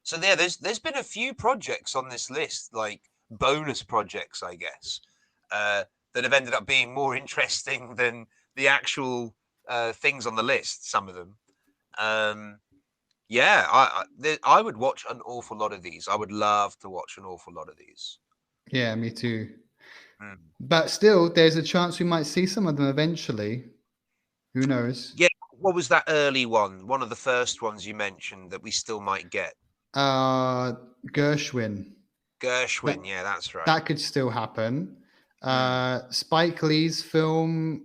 So there, there's been a few projects on this list, like bonus projects, I guess, that have ended up being more interesting than the actual things on the list. Some of them. Yeah, I would watch an awful lot of these. I would love to watch an awful lot of these. Yeah, me too. Mm. But still, there's a chance we might see some of them eventually. Who knows? Yeah, what was that early one? One of the first ones you mentioned that we still might get. Uh, Gershwin. That Gershwin, yeah, that's right. that could still happen. Mm. Spike Lee's film.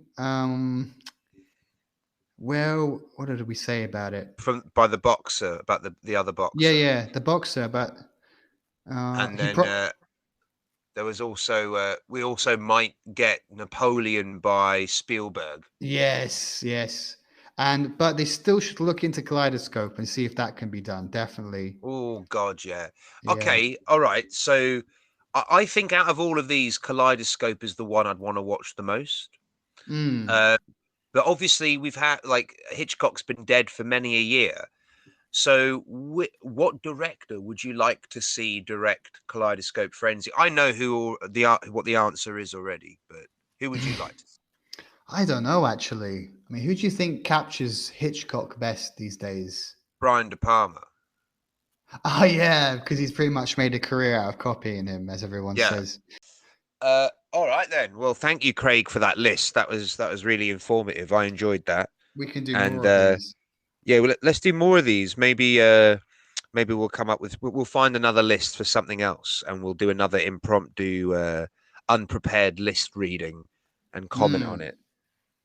Well, what did we say about it? By the boxer, about the other boxer. Yeah, the boxer. But And he then pro. there was also we also might get Napoleon by Spielberg. Yes. But they still should look into Kaleidoscope and see if that can be done. Definitely. Oh God, yeah. Yeah. Okay, all right. So I think out of all of these, Kaleidoscope is the one I'd want to watch the most. Mm. Uh, but obviously, we've had like Hitchcock's been dead for many a year. So, what director would you like to see direct Kaleidoscope Frenzy? I know what the answer is already, but who would you like to see? I don't know actually. I mean, who do you think captures Hitchcock best these days? Brian De Palma. Oh yeah, because he's pretty much made a career out of copying him, as everyone Yeah. says. All right then. Well, thank you, Craig, for that list. That was really informative. I enjoyed that. We can do And more of these. yeah, well, let's do more of these. Maybe maybe we'll come up with we'll find another list for something else, and we'll do another impromptu unprepared list reading and comment on it.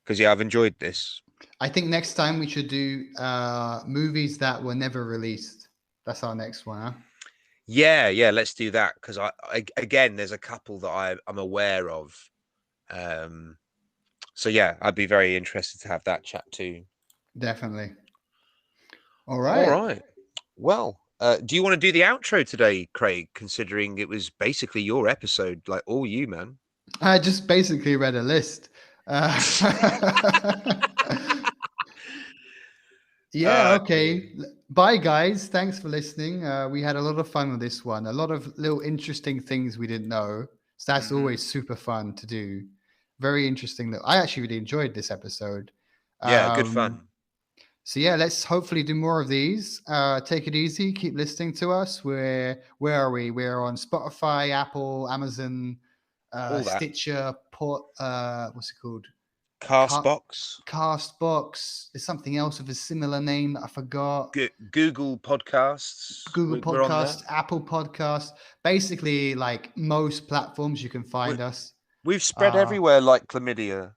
Because yeah, I've enjoyed this. I think next time we should do movies that were never released. That's our next one, huh? Yeah, let's do that. Because again, there's a couple that I'm aware of. So yeah, I'd be very interested to have that chat too. Definitely. All All right. right. Well, do you want to do the outro today, Craig? Considering it was basically your episode, like all you, man. I just basically read a list. Yeah, okay. Bye, guys. Thanks for listening. We had a lot of fun with this one. A lot of little interesting things we didn't know. So that's always super fun to do. Very interesting. I actually really enjoyed this episode. Yeah, good fun. So yeah, let's hopefully do more of these. Take it easy. Keep listening to us. Where are we? We're on Spotify, Apple, Amazon, Stitcher, what's it called? Castbox. Castbox. There's something else with a similar name that I forgot. Google Podcasts. Google Podcasts, Apple Podcasts. Basically, like most platforms, you can find us. We've spread everywhere like chlamydia.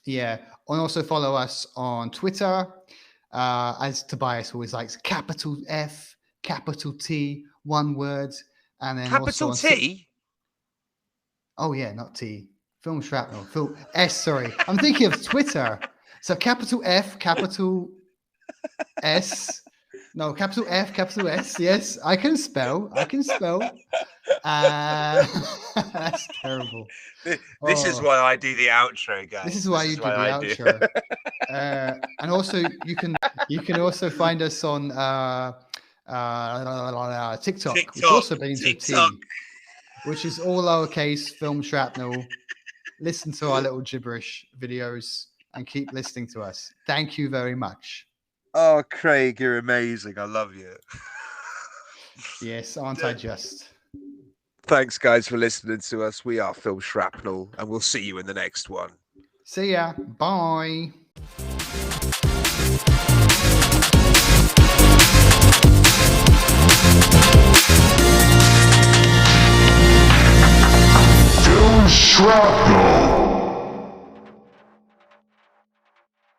Yeah. And also follow us on Twitter. As Tobias always likes, capital F, capital T, one word. And then capital also T? Oh, yeah, not T. Film Shrapnel. S, sorry. I'm thinking of Twitter. So capital F, capital S. No, capital F, capital S. Yes, I can spell. That's terrible. This is why I do the outro, guys. This is why you do the outro. And also, you can also find us on TikTok, which also begins with T, which is all lowercase, Film Shrapnel. Listen to our little gibberish videos. and keep listening to us. Thank you very much. Oh, Craig, you're amazing. I love you. Yes, aren't I just? Thanks, guys, for listening to us. We are Film Shrapnel, and we'll see you in the next one. See ya. Bye. Film Shrapnel.